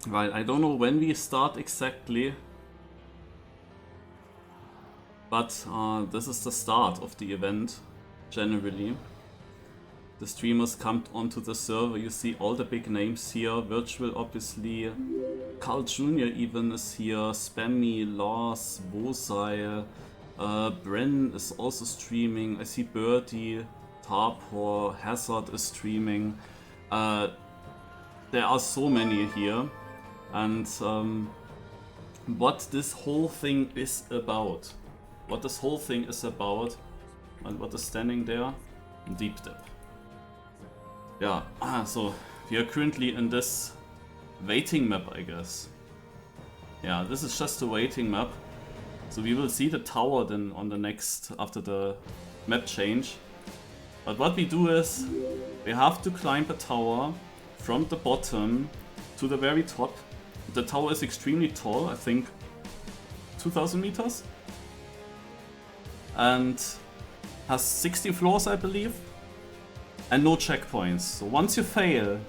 Right, I don't know when we start exactly, but this is the start of the event, generally. The streamers come onto the server, you see all the big names here, Virtual obviously, Carl Jr. even is here, Spammy, Lars, Bosai, Bren is also streaming, I see Birdie, Tarpor, Hazard is streaming. There are so many here, and what this whole thing is about, and what is standing there, deep depth. Yeah, so we are currently in this waiting map, I guess. Yeah, this is just a waiting map. So we will see the tower then on the next, after the map change. But what we do is, we have to climb a tower from the bottom to the very top. The tower is extremely tall, I think 2000 meters. And has 60 floors, I believe. And no checkpoints. So once you fail,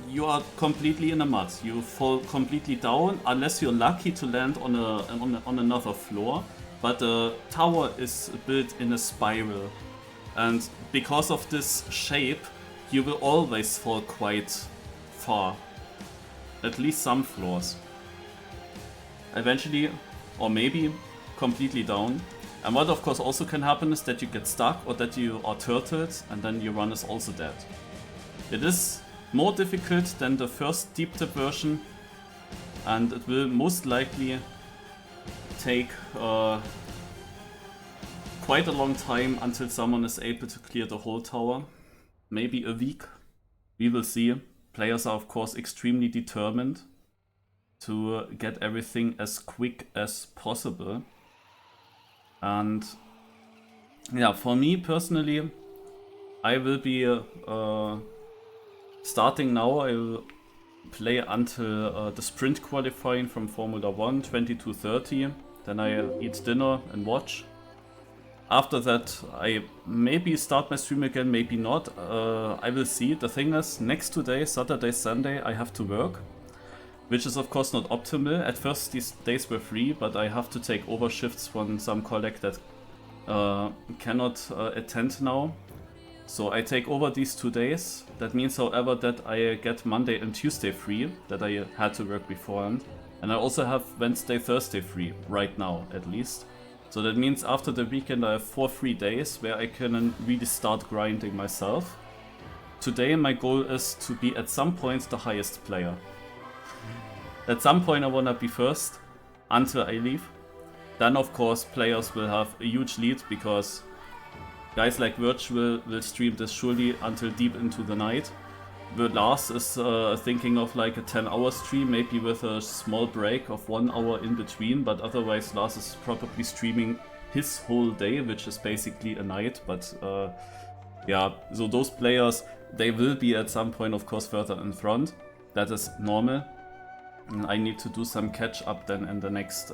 you are completely in the mud. You fall completely down unless you're lucky to land on another floor. But the tower is built in a spiral, and because of this shape, you will always fall quite far. At least some floors. Eventually, or maybe completely down. And what of course also can happen is that you get stuck or that you are turtled and then your run is also dead. It is more difficult than the first deep dip version, and it will most likely take quite a long time until someone is able to clear the whole tower. Maybe a week. We will see. Players are of course extremely determined to get everything as quick as possible. And yeah, for me personally, I will be starting now. I will play until the sprint qualifying from Formula 1, 22:30. Then I eat dinner and watch. After that, I maybe start my stream again, maybe not. I will see. The thing is, next 2 days, Saturday, Sunday, I have to work, which is of course not optimal. At first these days were free, but I have to take over shifts from some colleague that cannot attend now. So I take over these 2 days. That means, however, that I get Monday and Tuesday free, that I had to work beforehand. And I also have Wednesday, Thursday free, right now at least. So that means after the weekend I have 4 free days where I can really start grinding myself. Today my goal is to be at some point the highest player. At some point I wanna be first, until I leave. Then of course players will have a huge lead, because guys like Virtual will stream this surely until deep into the night. The Lars is thinking of like a 10-hour stream, maybe with a small break of 1 hour in between, but otherwise Lars is probably streaming his whole day, which is basically a night. But yeah, so those players, they will be at some point of course further in front. That is normal. And I need to do some catch up then in the next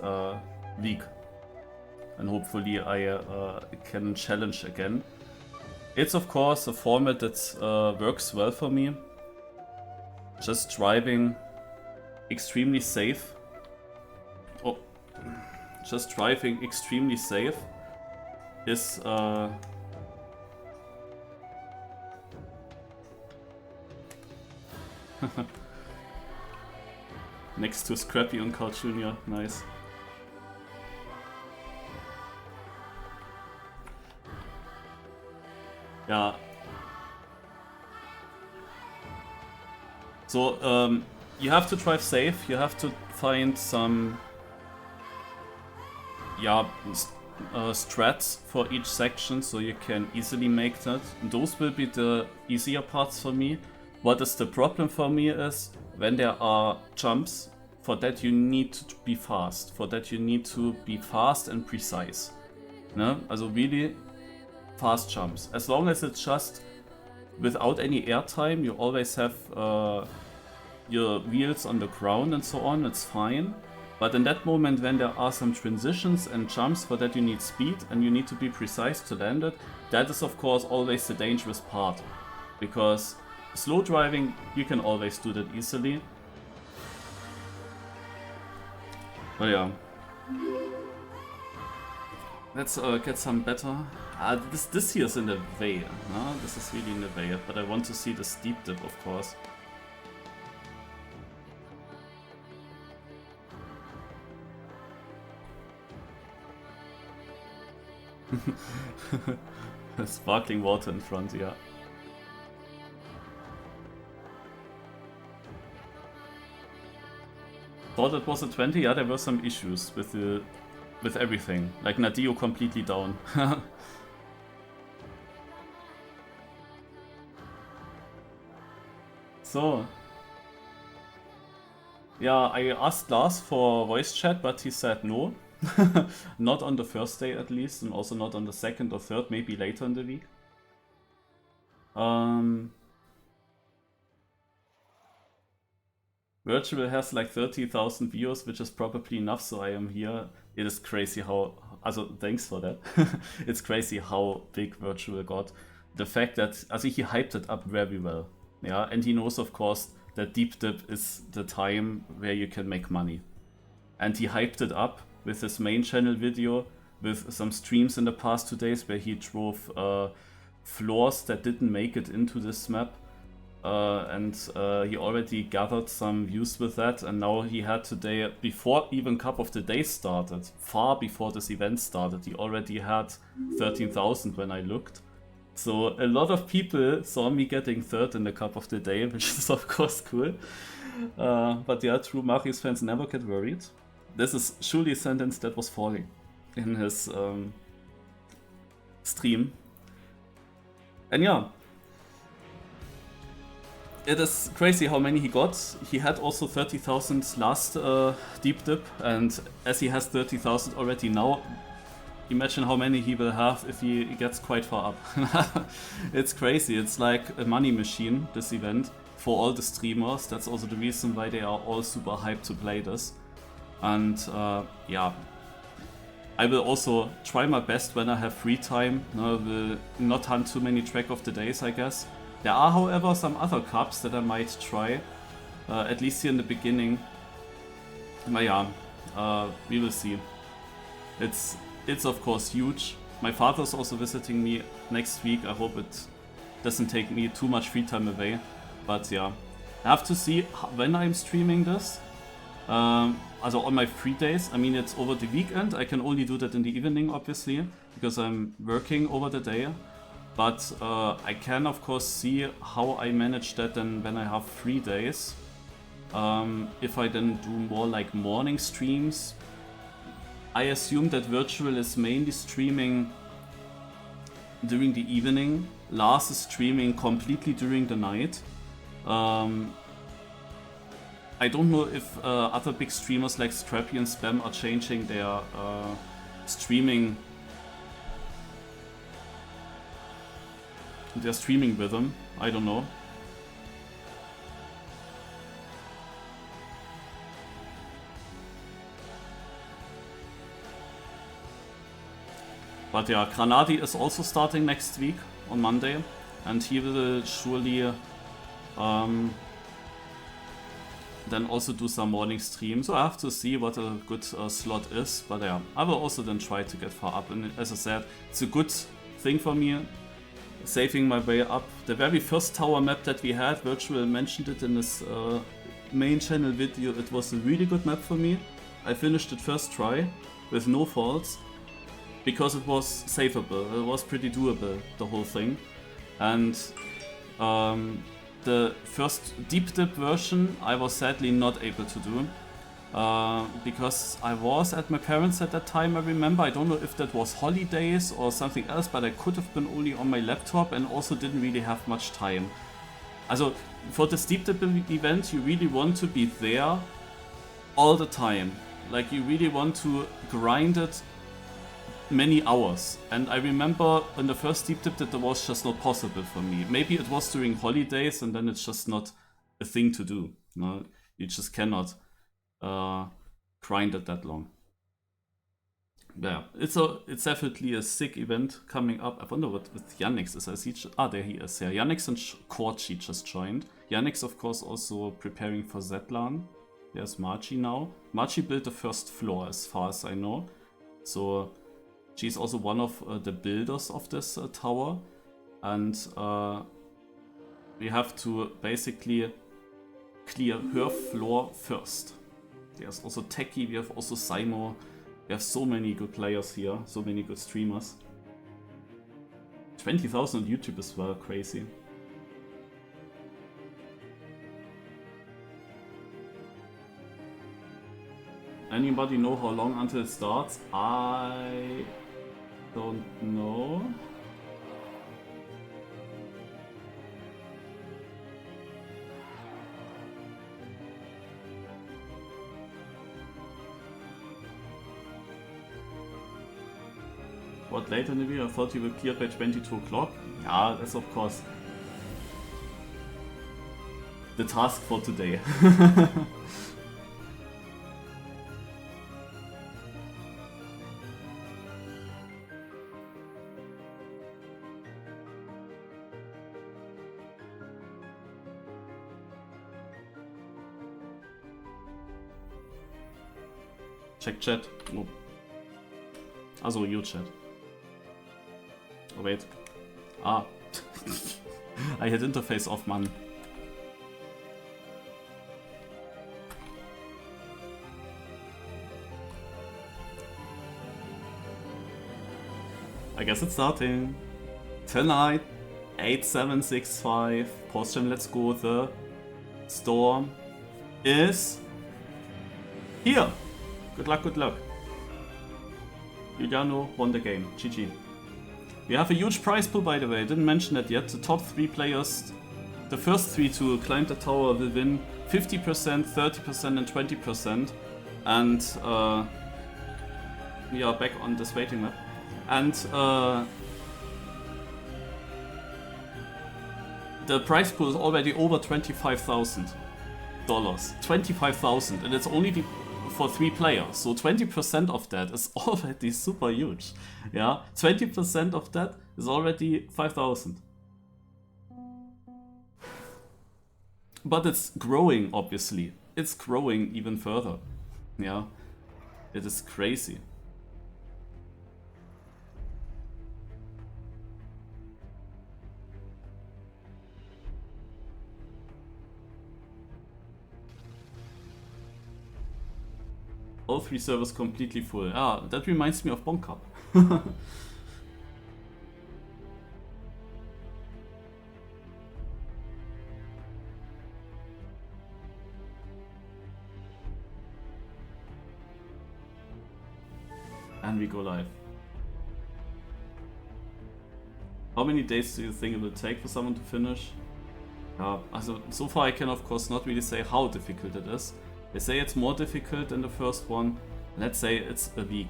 week. And hopefully I can challenge again. It's of course a format that works well for me. Just driving extremely safe. Oh, just driving extremely safe is next to Scrappy and Carl Jr. Nice. Yeah. So you have to drive safe. You have to find some strats for each section, so you can easily make that. And those will be the easier parts for me. What is the problem for me is when there are jumps. For that you need to be fast. For that you need to be fast and precise. Ne? Also really fast jumps. As long as it's just without any airtime, you always have your wheels on the ground and so on, it's fine. But in that moment when there are some transitions and jumps, for that you need speed and you need to be precise to land it. That is of course always the dangerous part. Because slow driving, you can always do that easily. But yeah. Let's get some better. This here is in the way. No? This is really in the way. But I want to see the steep dip, of course. Sparkling water in front, yeah. Thought it was a 20. Yeah, there were some issues with everything. Like Nadio completely down. So. Yeah, I asked Lars for voice chat, but he said no. Not on the first day at least, and also not on the second or third, maybe later in the week. Virtual has like 30,000 views, which is probably enough, so I am here. It is crazy how... Also, thanks for that. It's crazy how big Virtual got. The fact that... Also, he hyped it up very well. Yeah, and he knows, of course, that Deep Dip is the time where you can make money. And he hyped it up with his main channel video, with some streams in the past 2 days where he drove floors that didn't make it into this map. And he already gathered some views with that, and now he had today, before even Cup of the Day started, far before this event started, he already had 13,000 when I looked. So a lot of people saw me getting third in the Cup of the Day, which is of course cool. But yeah, true Marius fans never get worried. This is surely a sentence that was falling in his stream. And yeah, it is crazy how many he got. He had also 30,000 last Deep Dip, and as he has 30,000 already now, imagine how many he will have if he gets quite far up. It's crazy. It's like a money machine, this event, for all the streamers. That's also the reason why they are all super hyped to play this. And yeah, I will also try my best when I have free time. I will not hunt too many track of the days, I guess. There are, however, some other cups that I might try, at least here in the beginning. But yeah, we will see. It's of course huge. My father's also visiting me next week. I hope it doesn't take me too much free time away. But yeah, I have to see when I'm streaming this. Also on my free days. I mean, it's over the weekend. I can only do that in the evening, obviously, because I'm working over the day. But I can, of course, see how I manage that then when I have 3 days. If I then do more like morning streams. I assume that Virtual is mainly streaming during the evening. Lars is streaming completely during the night. I don't know if other big streamers like Strappy and Spam are changing their streaming rhythm. I don't know. But yeah, Granadi is also starting next week on Monday, and he will surely then also do some morning streams. So I have to see what a good slot is. But yeah, I will also then try to get far up. And as I said, it's a good thing for me, saving my way up. The very first tower map that we had, Virtual mentioned it in his main channel video. It was a really good map for me. I finished it first try with no faults because it was savable. It was pretty doable, the whole thing. And the first Deep Dip version I was sadly not able to do because I was at my parents at that time, I remember. I don't know if that was holidays or something else, but I could have been only on my laptop and also didn't really have much time. Also, for the Deep Dip event, you really want to be there all the time. Like, you really want to grind it many hours. And I remember in the first Deep Dip that it was just not possible for me. Maybe it was during holidays and then it's just not a thing to do. No? You just cannot grind it that long. Yeah, it's definitely a sick event coming up. I wonder what with Yannick is. I see there he is. Yeah, Yannick and Korchi just joined. Yannick, of course, also preparing for Zetlan. There's Margie now. Margie built the first floor as far as I know. So she's also one of the builders of this tower. And we have to basically clear her floor first. There's also Techie, we have also Simo. We have so many good players here, so many good streamers. 20,000 on YouTube as well, crazy. Anybody know how long until it starts? I don't know. What later in the video? I thought you were cleared by 22 o'clock. Yeah, that's of course the task for today. Check chat. Oh. Also, you chat. Oh, wait. Ah. I had interface off, man. I guess it's starting. Tonight, 8765. Postgame, let's go. The storm is here. Good luck, good luck. Juliano won the game. GG. We have a huge prize pool, by the way. I didn't mention that yet. The top 3 players, the first 3 to climb the tower will win 50%, 30% and 20%. And we are back on this waiting map. And the prize pool is already over $25,000. 25,000, and it's only for 3 players, so 20% of that is already super huge. Yeah, 20% of that is already 5,000. But it's growing, obviously. It's growing even further. Yeah, it is crazy. All 3 servers completely full. Ah, that reminds me of Bonk Cup. And we go live. How many days do you think it will take for someone to finish? Also, so far I can of course not really say how difficult it is. They say it's more difficult than the first one. Let's say it's a week.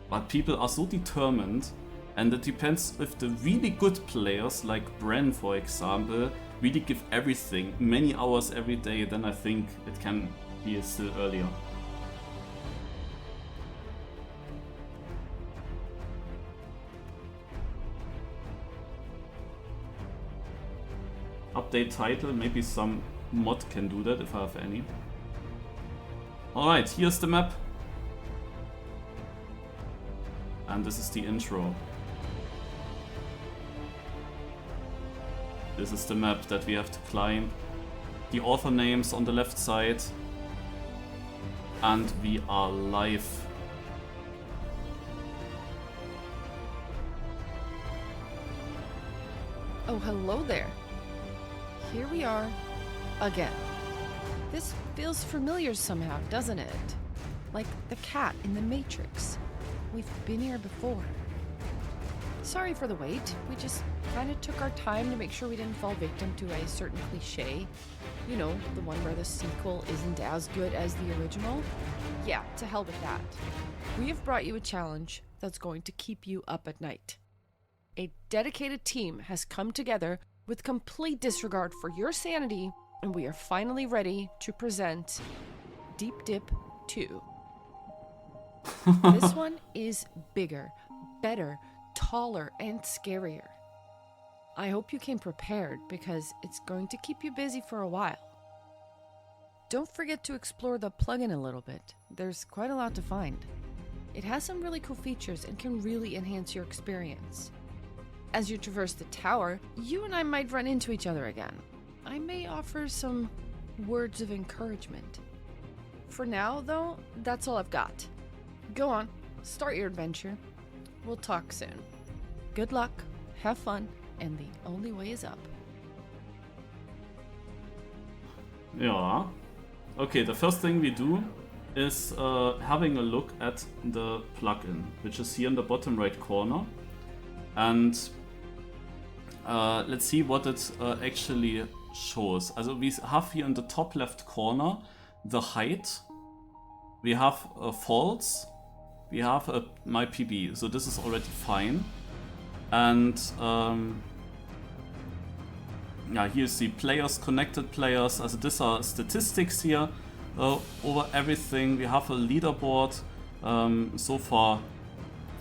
But people are so determined, and it depends if the really good players, like Bren for example, really give everything, many hours every day, then I think it can be still earlier. Update title, maybe some mod can do that if I have any. Alright, here's the map. And this is the intro. This is the map that we have to climb. The author names on the left side. And we are live. Oh, hello there. Here we are again. This feels familiar somehow, doesn't it? Like the cat in the Matrix. We've been here before. Sorry for the wait. We just kind of took our time to make sure we didn't fall victim to a certain cliche. You know, the one where the sequel isn't as good as the original. Yeah, to hell with that. We have brought you a challenge that's going to keep you up at night. A dedicated team has come together with complete disregard for your sanity, and we are finally ready to present Deep Dip 2. This one is bigger, better, taller, and scarier. I hope you came prepared because it's going to keep you busy for a while. Don't forget to explore the plugin a little bit. There's quite a lot to find. It has some really cool features and can really enhance your experience. As you traverse the tower, you and I might run into each other again. I may offer some words of encouragement. For now, though, that's all I've got. Go on, start your adventure. We'll talk soon. Good luck, have fun, and the only way is up. Yeah. Okay, the first thing we do is having a look at the plugin, which is here in the bottom right corner. And let's see what it actually shows. Also we have here in the top left corner the height. We have false. We have my PB, so this is already fine. And yeah, here you see players, connected players. Also these are statistics here over everything. We have a leaderboard. So far,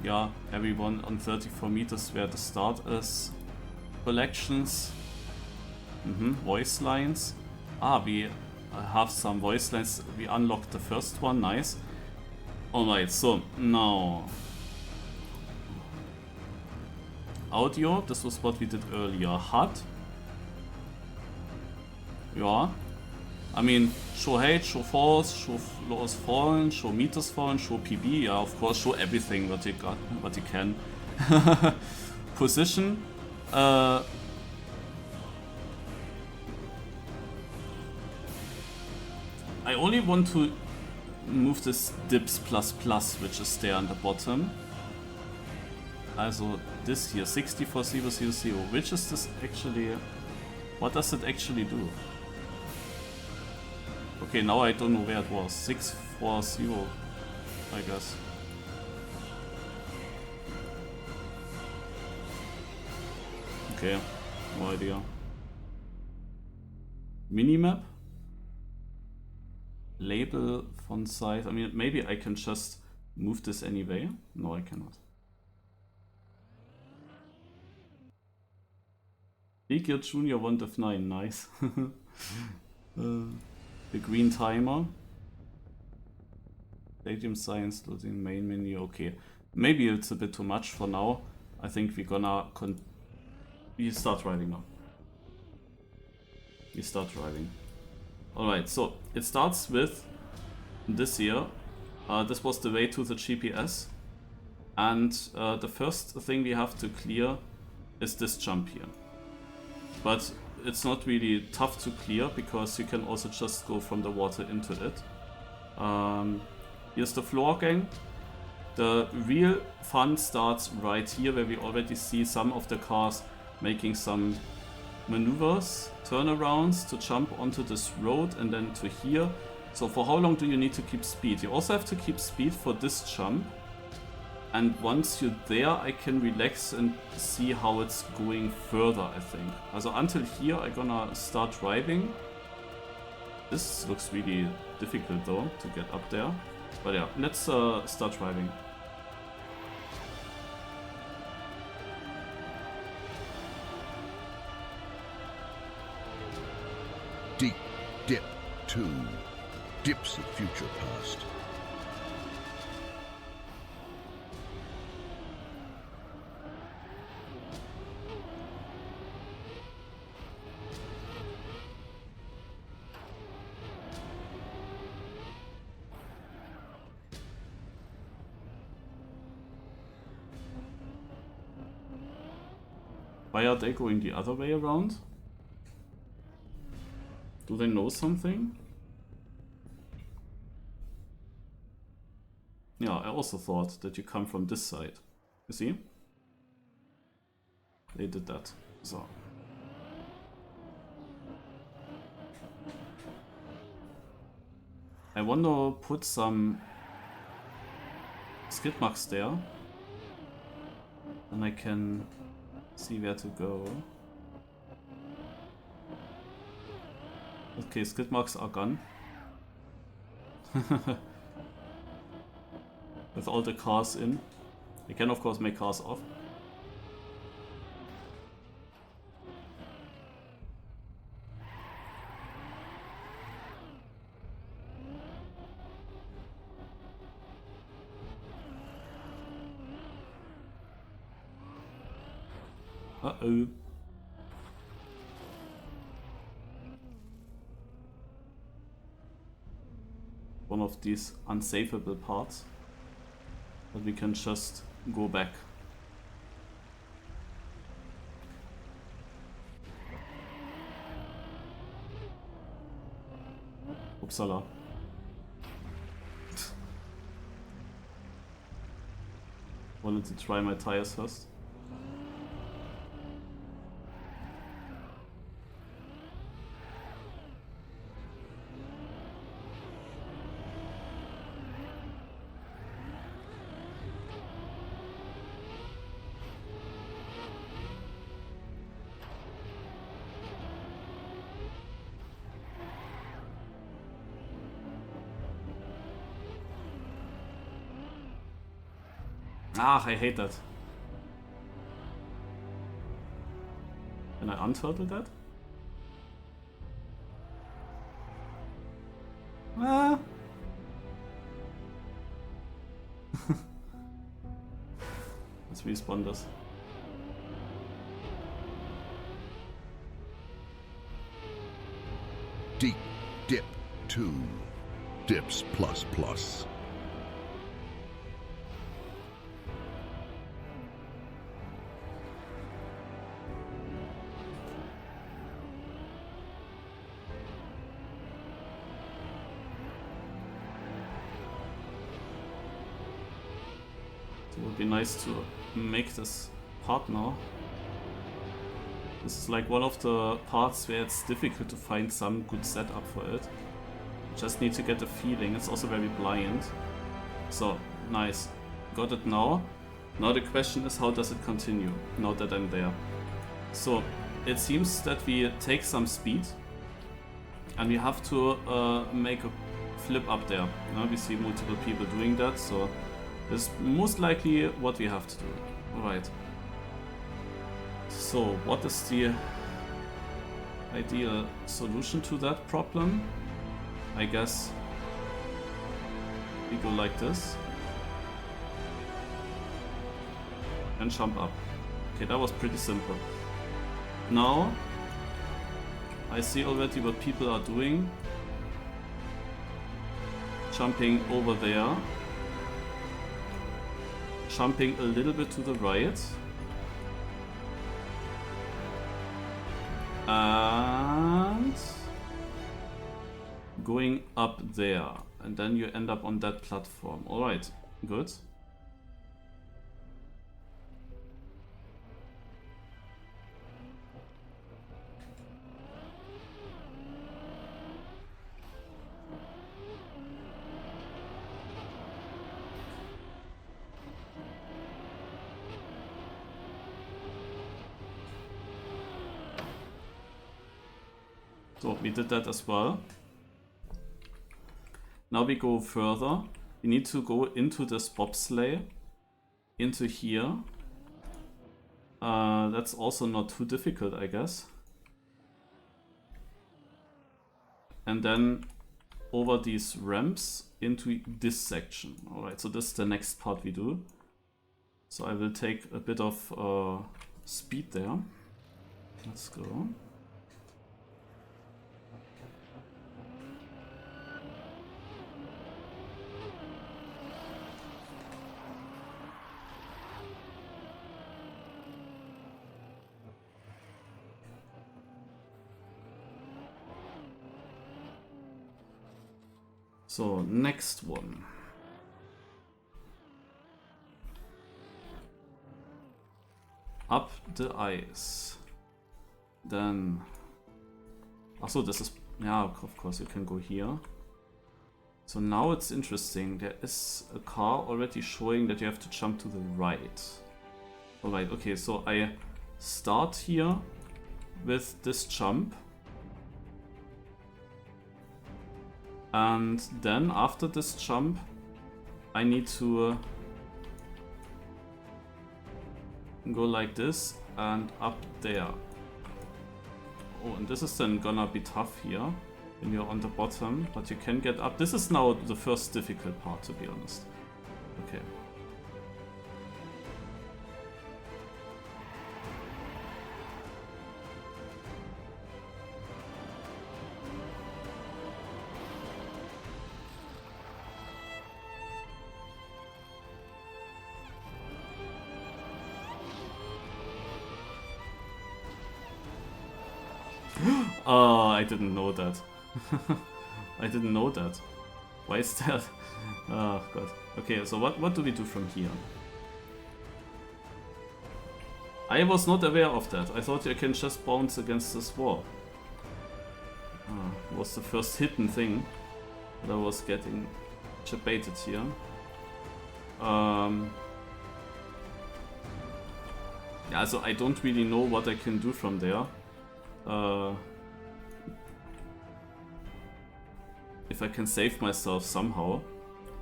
yeah, everyone on 34 meters where the start is. Collections. Voice lines. We have some voice lines. We unlocked the first one, nice. Alright, so now audio, this was what we did earlier. HUD. Yeah. I mean, show height, show false, show floors fallen, show meters fallen, show PB, yeah, of course, show everything what you got, what you can. Position. I only want to move this dips plus, which is there on the bottom. Also this here, 64000, which is this actually, what does it actually do? Okay, now I don't know where it was, 640, I guess. Okay, no idea. Minimap? Label, font size. I mean, maybe I can just move this anyway. No, I cannot. League Junior 1 of 9, nice. The green timer. Stadium science, loading main menu. Okay, maybe it's a bit too much for now. I think we're gonna we start driving now. We start driving. Alright, so it starts with this here. This was the way to the GPS. And the first thing we have to clear is this jump here. But it's not really tough to clear because you can also just go from the water into it. Here's the floor gang. The real fun starts right here where we already see some of the cars making some maneuvers, turnarounds to jump onto this road and then to here. So for how long do you need to keep speed? You also have to keep speed for this jump. And once you're there, I can relax and see how it's going further, I think. Also until here, I'm gonna start driving. This looks really difficult though, to get up there. But yeah, let's start driving. Deep Dip 2. Dips of Future Past. Why are they going the other way around? Do they know something? Yeah, I also thought that you come from this side. You see? They did that. So. I want to put some skid marks there. Then I can see where to go. Okay, skid marks are gone. With all the cars in. You can of course make cars off. Uh-oh. One of these unsavable parts. But we can just go back. Upsala. Wanted to try my tires first. Ah, I hate that. Can I unturtle that? Ah. Let's respawn this. Deep dip 2. Dips plus plus. It would be nice to make this part now. This is like one of the parts where it's difficult to find some good setup for it. You just need to get the feeling. It's also very blind. So, nice. Got it now. Now the question is, how does it continue, now that I'm there? So, it seems that we take some speed and we have to make a flip up there. Now we see multiple people doing that, so this is most likely what we have to do. Alright. So, what is the ideal solution to that problem? I guess we go like this and jump up. Okay, that was pretty simple. Now I see already what people are doing. Jumping over there. Jumping a little bit to the right. And going up there. And then you end up on that platform. Alright, good. So we did that as well. Now we go further. We need to go into this bobsleigh, into here. That's also not too difficult, I guess. And then over these ramps into this section. Alright, so this is the next part we do. So I will take a bit of speed there. Let's go. So, next one. Up the ice. Then... Also, this is... Yeah, of course you can go here. So now it's interesting. There is a car already showing that you have to jump to the right. Alright, okay, so I start here with this jump. And then after this jump, I need to go like this and up there. Oh, and this is then gonna be tough here when you're on the bottom, but you can get up. This is now the first difficult part, to be honest. Okay. Oh, I didn't know that. I didn't know that. Why is that? Oh god. Okay, so what do we do from here? I was not aware of that. I thought you can just bounce against this wall. Was the first hidden thing that I was getting debated here. Yeah, so I don't really know what I can do from there. If I can save myself somehow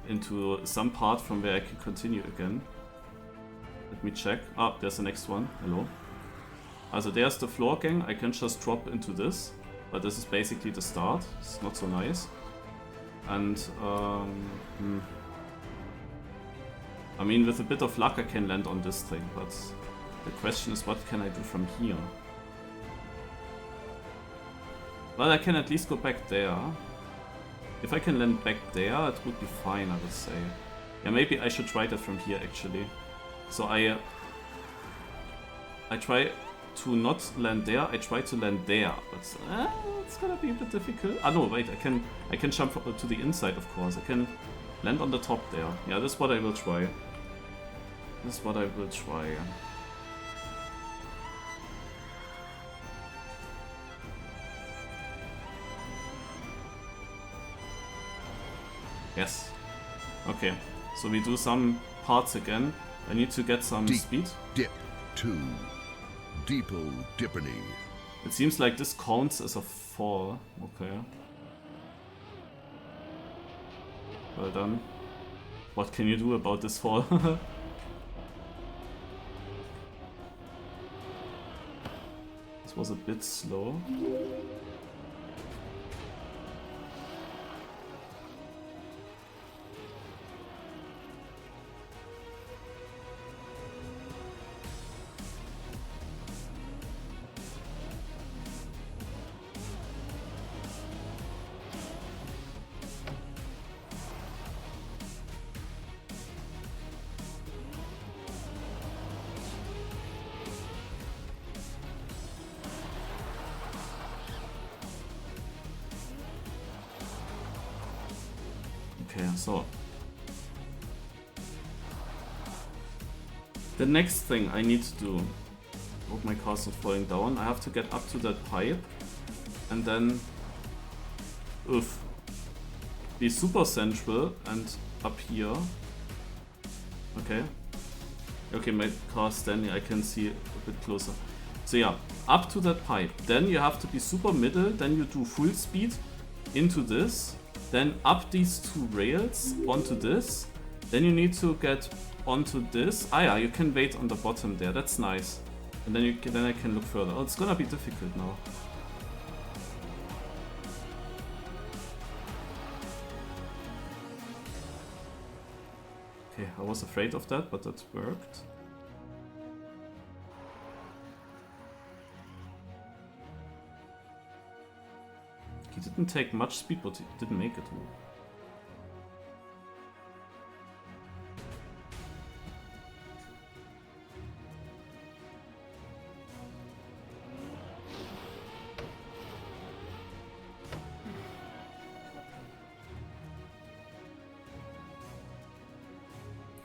into some part from where I can continue again. Let me check. Ah, there's the next one. Hello. Also there's the floor gang. I can just drop into this. But this is basically the start. It's not so nice. And I mean, with a bit of luck I can land on this thing, but the question is what can I do from here? Well, I can at least go back there. If I can land back there, it would be fine, I would say. Yeah, maybe I should try that from here actually. So I try to not land there, I try to land there, but it's gonna be a bit difficult. Ah no, wait, I can jump to the inside, of course. I can land on the top there. Yeah, this is what I will try. This is what I will try. Yes. Okay, so we do some parts again. I need to get some speed. Dip 2. Deeple Dippening. It seems like this counts as a fall. Okay. Well done. What can you do about this fall? This was a bit slow. Okay, so the next thing I need to do, hope my car's not falling down, I have to get up to that pipe and then be super central and up here. Okay. Okay, my car's standing, I can see a bit closer. So yeah, up to that pipe. Then you have to be super middle, then you do full speed into this. Then up these two rails onto this. Then you need to get onto this. Ah yeah, you can wait on the bottom there. That's nice. And then I can look further. Oh, it's gonna be difficult now. Okay, I was afraid of that, but that worked. He didn't take much speed, but he didn't make it.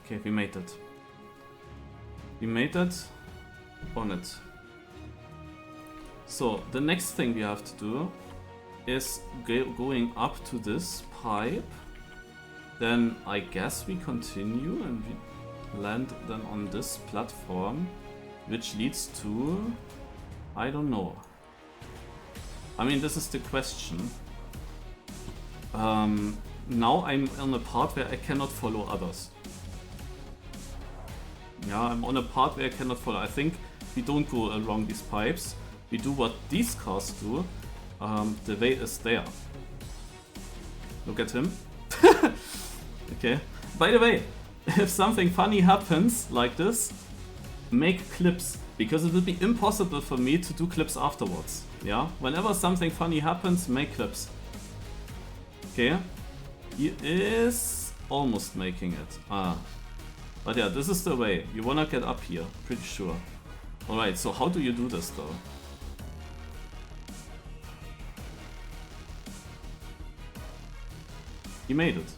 Okay, we made it. We made it on it. So, the next thing we have to do is going up to this pipe. Then I guess we continue and we land then on this platform, which leads to... I don't know. I mean, this is the question. Now I'm on a part where I cannot follow others. Yeah, I'm on a part where I cannot follow. I think we don't go along these pipes. We do what these cars do. The way is there. Look at him. Okay. By the way, if something funny happens like this, make clips. Because it will be impossible for me to do clips afterwards. Yeah? Whenever something funny happens, make clips. Okay. He is almost making it. But yeah, this is the way. You wanna get up here, pretty sure. Alright, so how do you do this though? He made it.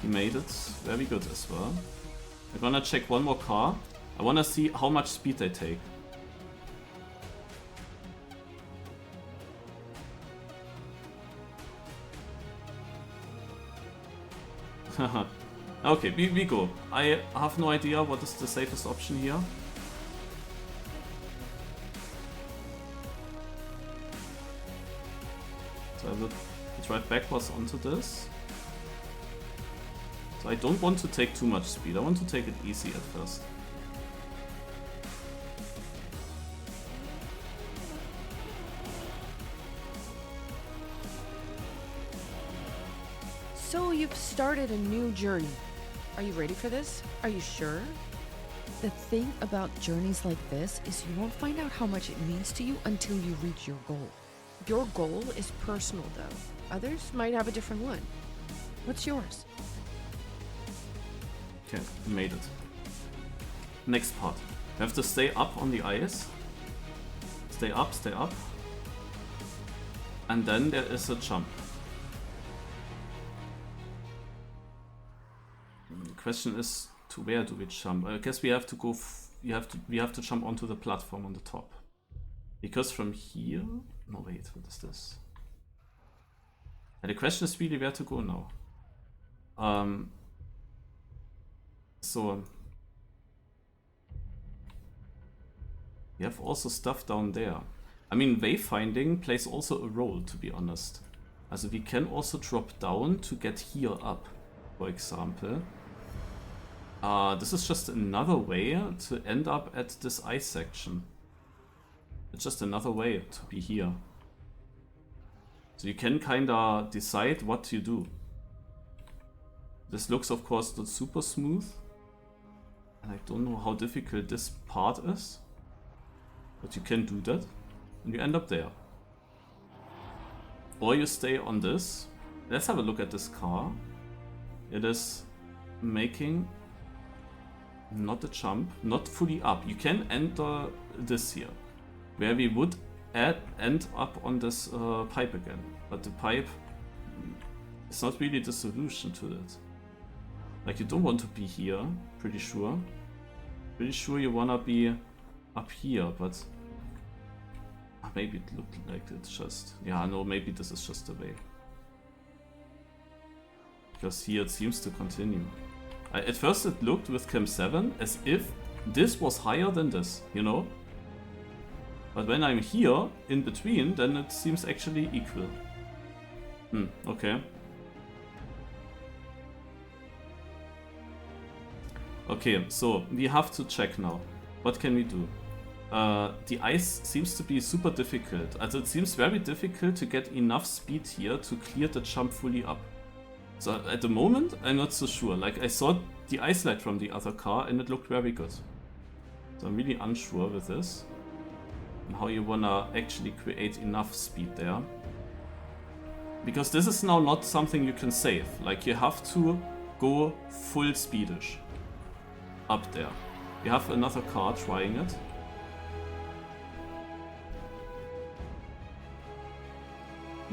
He made it very good as well. I'm gonna check one more car. I wanna see how much speed they take. Okay, we go. I have no idea what is the safest option here. So I will drive backwards onto this. So I don't want to take too much speed, I want to take it easy at first. So you've started a new journey. Are you ready for this? Are you sure? The thing about journeys like this is you won't find out how much it means to you until you reach your goal. Your goal is personal though. Others might have a different one. What's yours? Okay, made it. Next part. You have to stay up on the ice. Stay up, stay up. And then there is a jump. The question is, to where do we jump? I guess we have to go. We have to jump onto the platform on the top. Because from here, no wait, what is this? And the question is really where to go now. So we have also stuff down there. I mean, wayfinding plays also a role, to be honest. Also we can also drop down to get here up, for example. This is just another way to end up at this ice section. It's just another way to be here. So you can kinda decide what you do. This looks of course not super smooth. And I don't know how difficult this part is. But you can do that. And you end up there. Or you stay on this. Let's have a look at this car. It is making not a jump, not fully up. You can enter this here. Where we would end up on this pipe again. But the pipe is not really the solution to that. Like you don't want to be here, pretty sure. Pretty sure you wanna be up here, but maybe it looked like it's just... Yeah, no, maybe this is just the way. Because here it seems to continue. At first it looked with Cam 7 as if this was higher than this, you know? But when I'm here, in between, then it seems actually equal. Okay. Okay, so we have to check now. What can we do? The ice seems to be super difficult. Also it seems very difficult to get enough speed here to clear the jump fully up. So at the moment, I'm not so sure. Like I saw the ice light from the other car and it looked very good. So I'm really unsure with this. And how you wanna actually create enough speed there. Because this is now not something you can save. Like you have to go full speedish. Up there. You have another car trying it.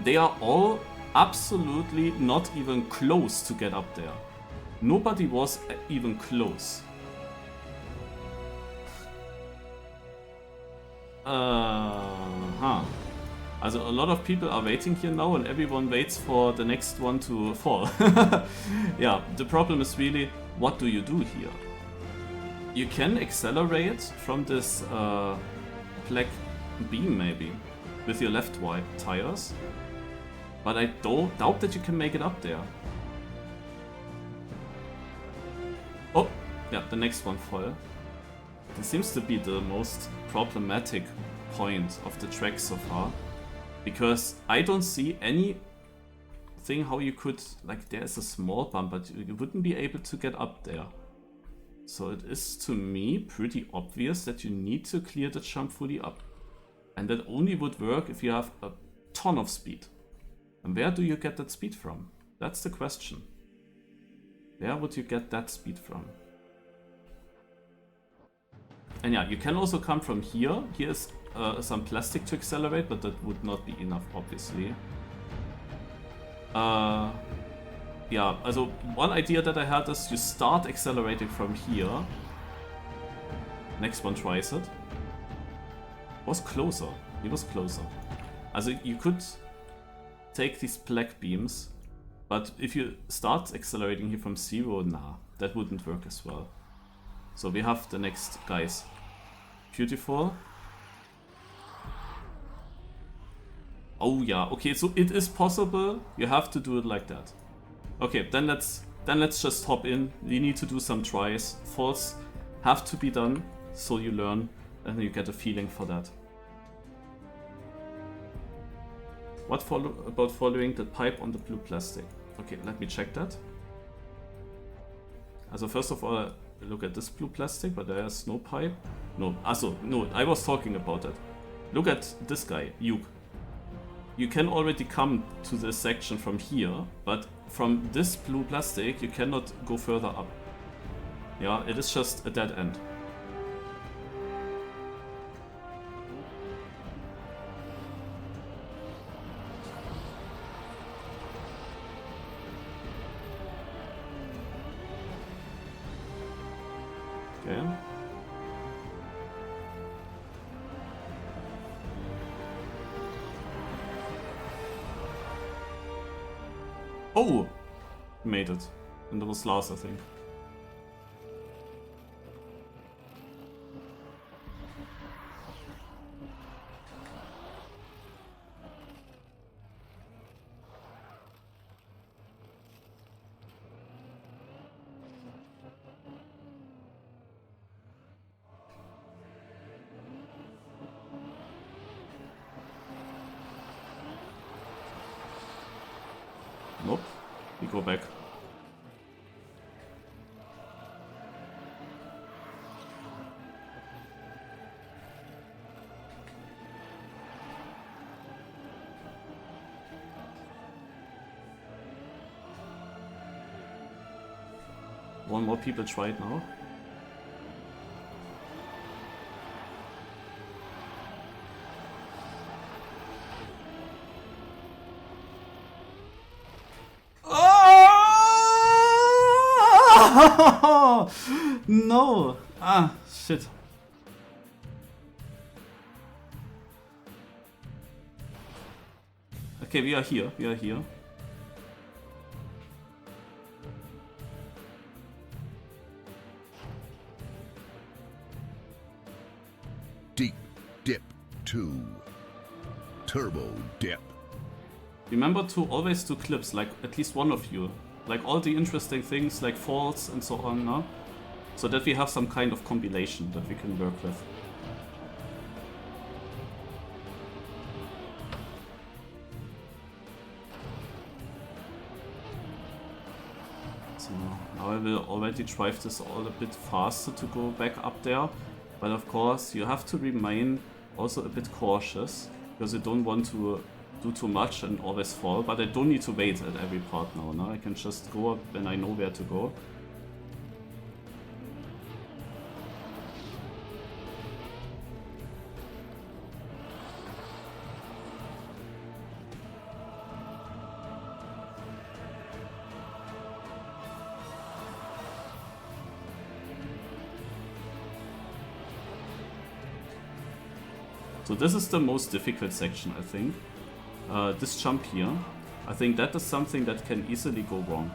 They are all absolutely not even close to get up there. Nobody was even close. Also a lot of people are waiting here now and everyone waits for the next one to fall. Yeah, the problem is really, what do you do here? You can accelerate from this black beam maybe with your left wide tires, but I doubt that you can make it up there. Oh, yeah, the next one fell. This seems to be the most problematic point of the track so far, because I don't see anything how you could, like there's a small bump, but you wouldn't be able to get up there. So it is to me pretty obvious that you need to clear the jump fully up. And that only would work if you have a ton of speed. And where do you get that speed from? That's the question. Where would you get that speed from? And yeah, you can also come from here. Here's some plastic to accelerate, but that would not be enough, obviously. yeah, also one idea that I had is you start accelerating from here. Next one tries it. Was closer. He was closer. Also you could take these black beams, but if you start accelerating here from 0, nah, that wouldn't work as well. So we have the next guys. Beautiful. Oh yeah, okay, so it is possible. You have to do it like that. Okay, then let's just hop in. We need to do some tries. Falls have to be done, so you learn and you get a feeling for that. What about following the pipe on the blue plastic? Okay, let me check that. Also first of all, look at this blue plastic, but there's no pipe. No, also, no, I was talking about that. Look at this guy, Yuke. You can already come to this section from here, but from this blue plastic you cannot go further up. Yeah, it is just a dead end. Okay. Oh! Made it. And that was last, I think. Nope. We go back. One more people try it now. No! Ah, shit. Okay, we are here. We are here. Deep dip 2. Turbo dip. Remember to always do clips, like at least one of you. Like all the interesting things, like falls and so on, no? So that we have some kind of compilation that we can work with. So now I will already drive this all a bit faster to go back up there. But of course you have to remain also a bit cautious, because you don't want to do too much and always fall. But I don't need to wait at every part now, no? I can just go up when I know where to go. So this is the most difficult section, I think. This jump here, I think that is something that can easily go wrong.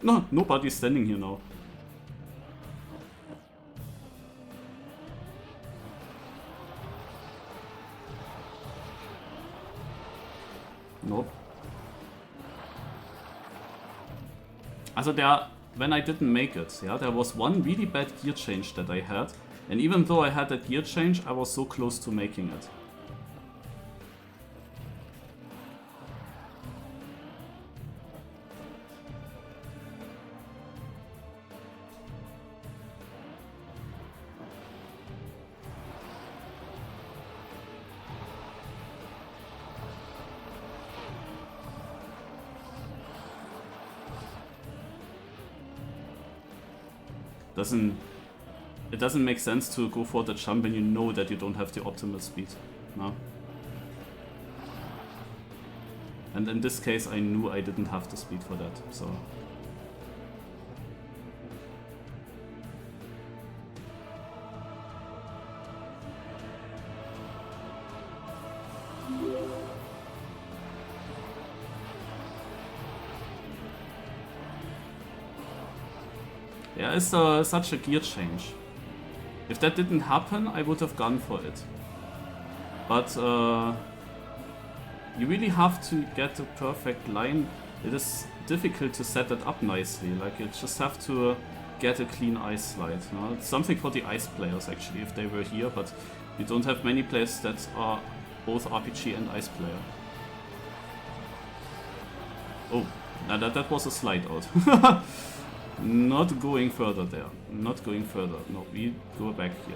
No, nobody's standing here now. Nope. Also when I didn't make it, yeah, there was one really bad gear change that I had, and even though I had that gear change, I was so close to making it. It doesn't make sense to go for the jump when you know that you don't have the optimal speed. No? And in this case I knew I didn't have the speed for that, so... Yeah, it's such a gear change. If that didn't happen, I would have gone for it. But you really have to get the perfect line. It is difficult to set it up nicely. Like, you just have to get a clean ice slide. No? It's something for the ice players, actually, if they were here. But we don't have many players that are both RPG and ice player. Oh, now that was a slide out. Not going further there. Not going further. No, we go back here.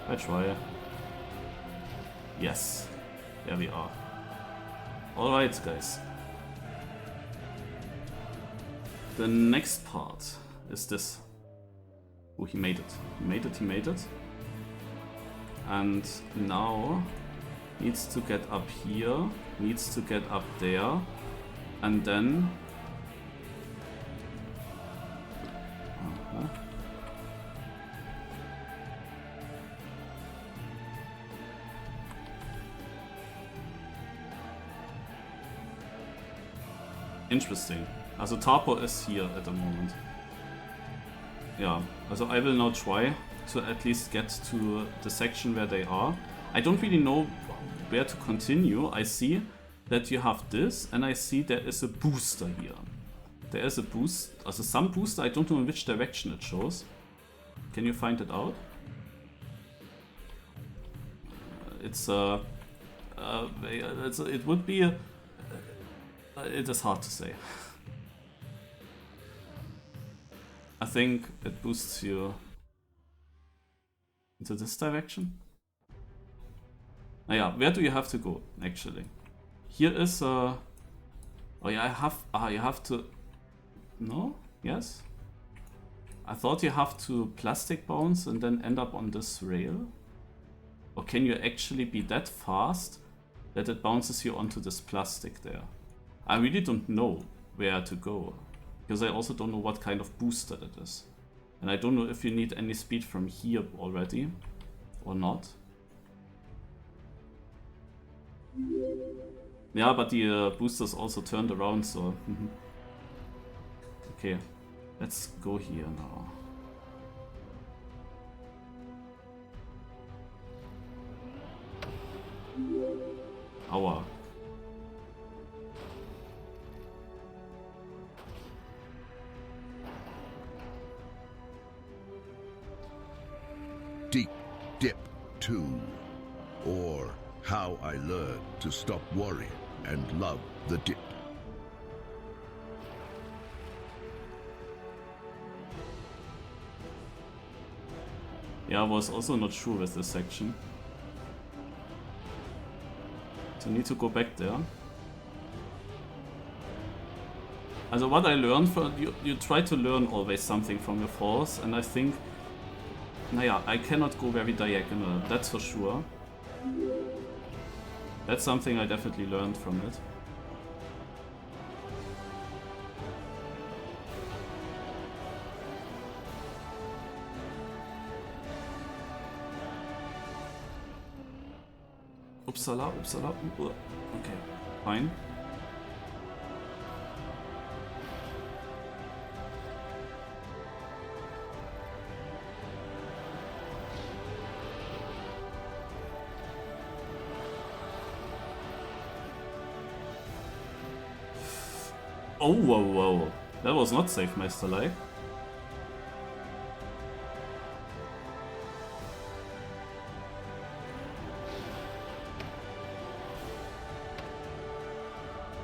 I try. Yes. There we are. Alright, guys. The next part is this. Oh, he made it. He made it, he made it. And now needs to get up here, needs to get up there, and then... Interesting. Also Tarpo is here at the moment. Yeah, also I will now try to at least get to the section where they are. I don't really know where to continue. I see that you have this, and I see there is a booster here. There is a boost, also some booster, I don't know in which direction it shows. Can you find it out? It would be a... it is hard to say. I think it boosts you into this direction. Yeah, where do you have to go, actually? Here is a... Oh yeah, you have to... No? Yes? I thought you have to plastic bounce and then end up on this rail. Or can you actually be that fast that it bounces you onto this plastic there? I really don't know where to go, because I also don't know what kind of booster that is. And I don't know if you need any speed from here already, or not. Yeah, but the boosters also turned around, so... Okay, let's go here now. Aua. Deep Dip 2, or How I Learned to Stop Worrying and Love the Dip. Yeah, I was also not sure with this section. So I need to go back there. Also what I learned, you try to learn always something from your falls, and I think, naja, I cannot go very diagonal, that's for sure. That's something I definitely learned from it. Upsala, upsala, okay, fine. Oh, whoa, whoa. That was not safe, Meister Lai.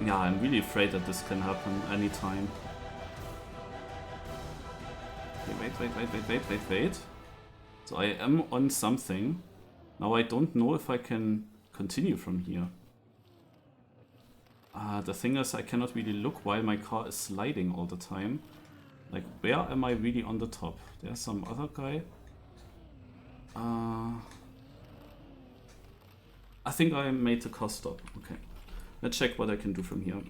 Yeah, I'm really afraid that this can happen anytime. Okay, wait. So I am on something. Now I don't know if I can continue from here. The thing is, I cannot really look while my car is sliding all the time. Like, where am I really on the top? There's some other guy. I think I made the car stop. Okay. Let's check what I can do from here.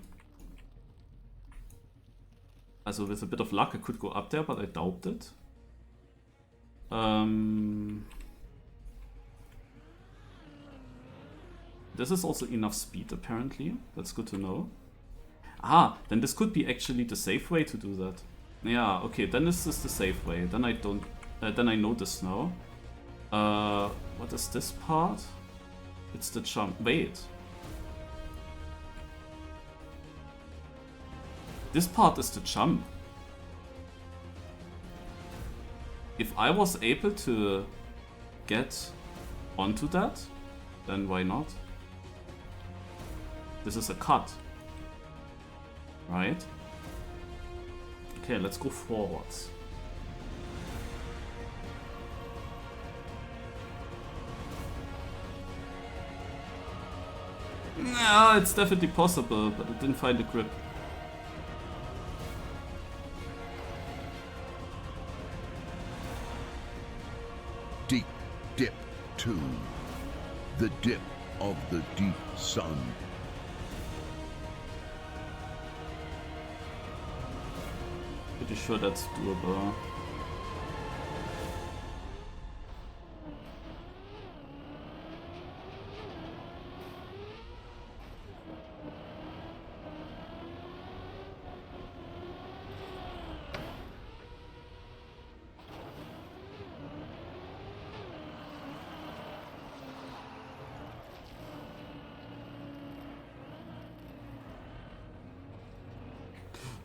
Also with a bit of luck I could go up there, but I doubt it. This is also enough speed apparently. That's good to know. Ah, then this could be actually the safe way to do that. Yeah, okay, then this is the safe way. Then I don't then I know this now. What is this part? It's the jump. Wait. This part is the jump. If I was able to get onto that, then why not? This is a cut. Right? Okay, let's go forwards. Yeah, it's definitely possible, but I didn't find a grip. Deep Dip 2. The Dip of the Deep Sun. Pretty sure that's doable.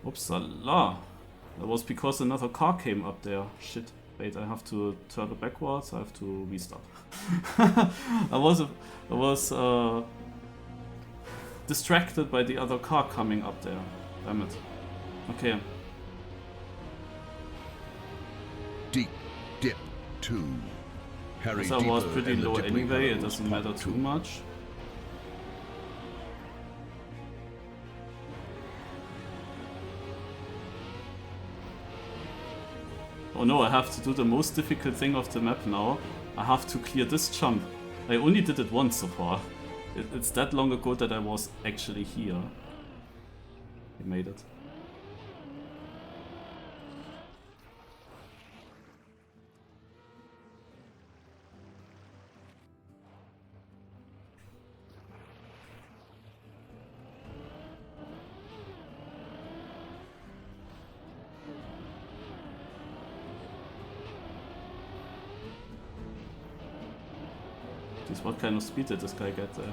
Upsala. That was because another car came up there. Shit. Wait, I have to turtle backwards. I have to restart. I was distracted by the other car coming up there. Damn it. Okay. Deep Dip 2. Harry As I was Deeper pretty and the low Dipping anyway, it Hells doesn't Part matter too 2. much. Oh no, I have to do the most difficult thing of the map now. I have to clear this jump. I only did it once so far. It's that long ago that I was actually here. I made it. Jeez, what kind of speed did this guy get there?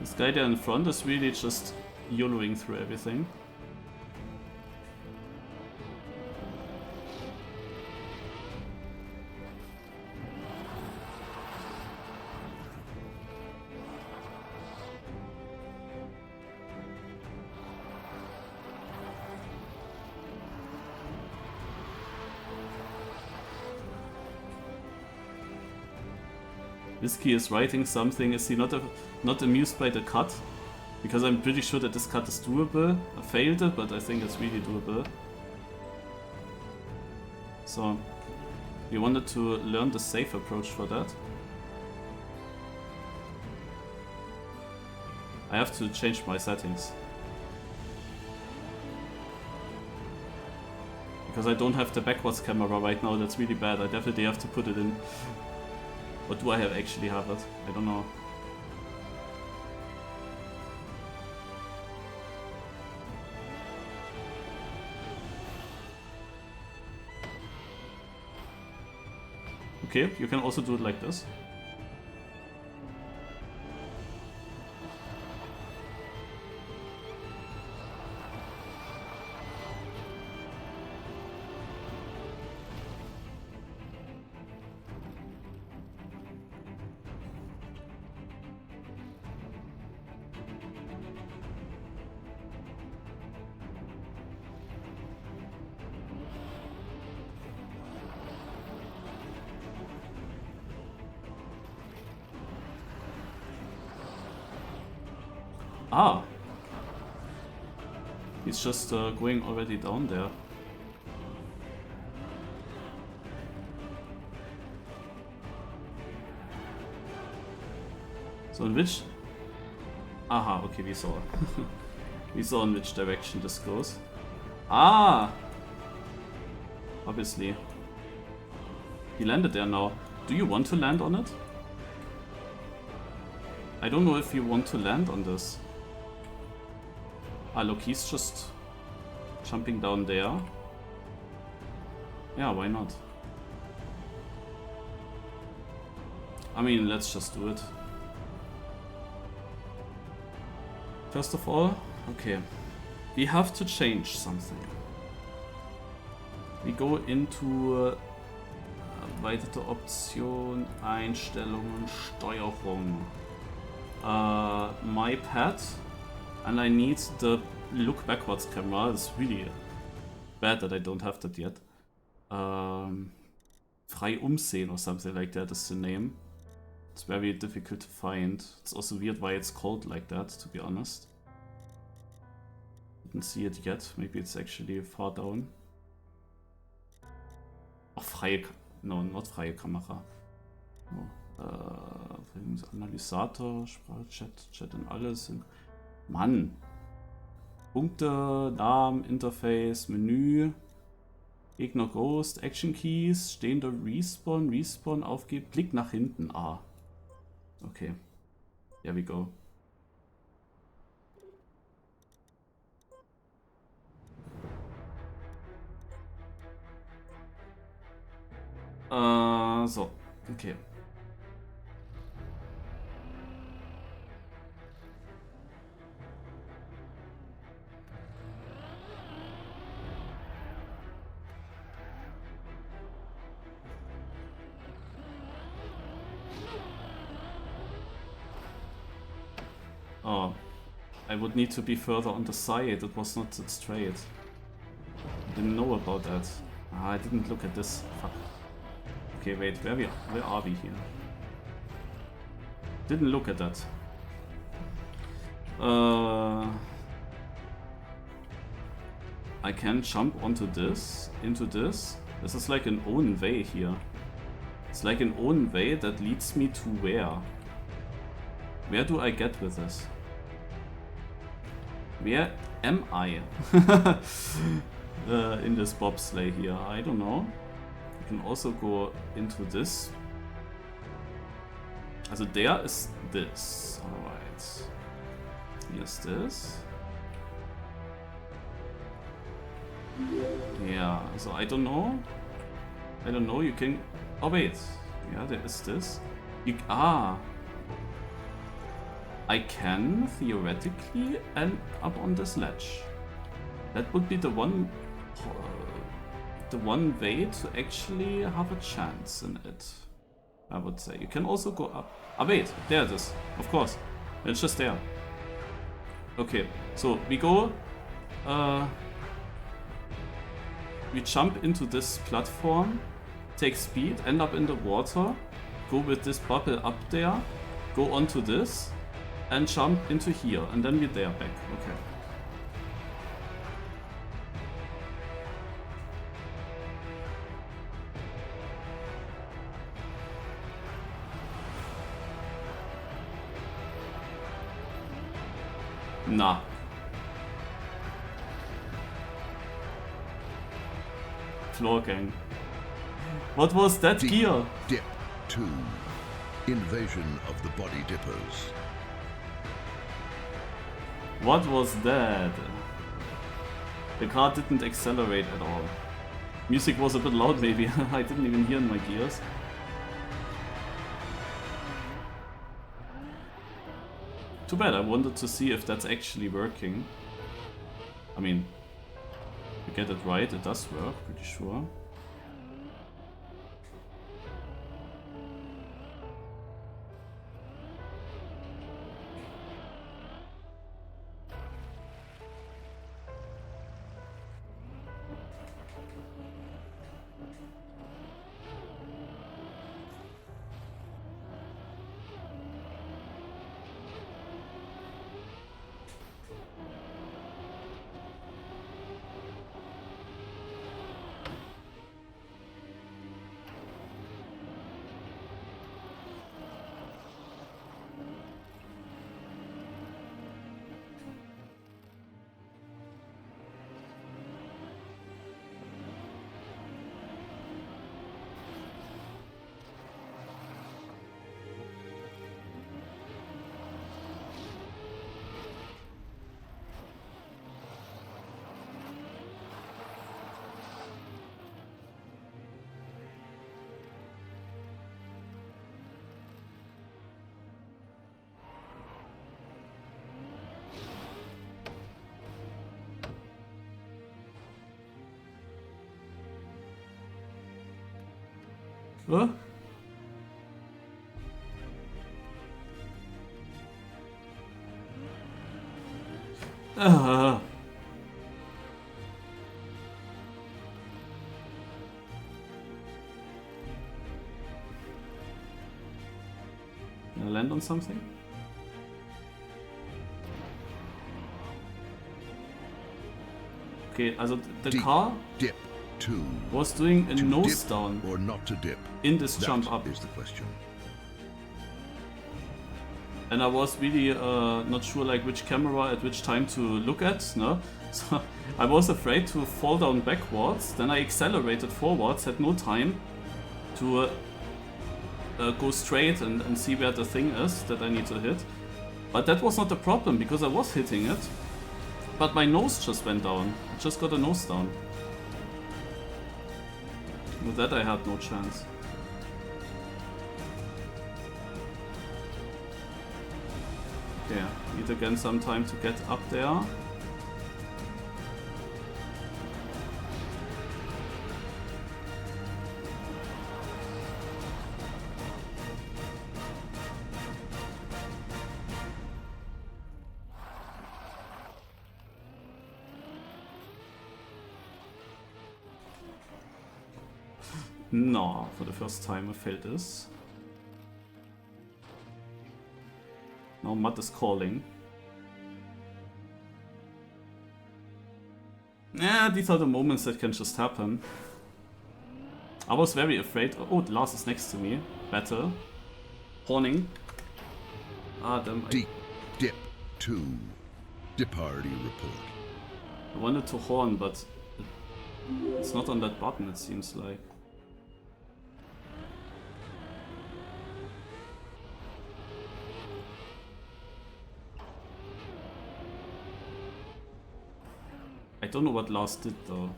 This guy there in front is really just YOLOing through everything. Whiskey is writing something. Is he not amused by the cut? Because I'm pretty sure that this cut is doable. I failed it, but I think it's really doable. So, we wanted to learn the safe approach for that. I have to change my settings. Because I don't have the backwards camera right now, that's really bad. I definitely have to put it in. Or do I actually have it? I don't know. Okay, you can also do it like this. Ah! He's just going already down there. So in which... Aha, okay, we saw. We saw in which direction this goes. Ah! Obviously. He landed there now. Do you want to land on it? I don't know if you want to land on this. Ah, look, he's just jumping down there. Yeah, why not? I mean, let's just do it. First of all, okay, we have to change something. We go into erweiterte Option, Einstellungen, Steuerung. My pad, and I need the look backwards camera. It's really bad that I don't have that yet. Frei umsehen or something like that is the name. It's very difficult to find. It's also weird why it's called like that, to be honest. Didn't see it yet. Maybe it's actually far down. Oh, freie... No, not freie Kamera. Oh. Analysator, Sprache, Chat und alles. Mann! Punkte, Namen, Interface, Menü, Gegner Ghost, Action Keys, stehender Respawn aufgeben, Klick nach hinten, A. Okay. There we go. So, okay. Oh, I would need to be further on the side. It was not that straight. I didn't know about that. Ah, I didn't look at this. Fuck. Okay, wait, where are we here? Didn't look at that. I can jump onto this, into this. This is like an own way here. It's like an own way that leads me to where? Where do I get with this? Where am I? In this bobsleigh here? I don't know. You can also go into this. Also there is this. Alright. Here's this. Yeah, so I don't know. I don't know, you can... Oh wait. Yeah, there is this. I can theoretically end up on this ledge. That would be the one way to actually have a chance in it, I would say. You can also go up. Ah wait, there it is. Of course. It's just there. Okay, so we go... we jump into this platform, take speed, end up in the water, go with this bubble up there, go onto this, and jump into here, and then we're there back. Okay. Nah. Floor gang. What was that gear? Dip 2. Invasion of the Body Dippers. What was that? The car didn't accelerate at all. Music was a bit loud maybe. I didn't even hear in my gears. Too bad, I wanted to see if that's actually working. I mean, to get it right, it does work, pretty sure. Huh? Ah. Can I land on something? Okay, also the Deep. car Dip. 2. was doing a To nose dip down or not to dip? in this That jump up. is the question. And I was really not sure like which camera at which time to look at, no? So I was afraid to fall down backwards, then I accelerated forwards, had no time to go straight and see where the thing is that I need to hit. But that was not the problem, because I was hitting it, but my nose just went down. I just got a nose down. With that I had no chance. Okay, need again some time to get up there. No, for the first time I failed this. Now mud is calling. Yeah, these are the moments that can just happen. I was very afraid. Oh, Lars is next to me. Better. Horning. Ah, damn. Deep. Dip. 2. Departy report. I wanted to horn, but it's not on that button, it seems like. I don't know what Lars did though.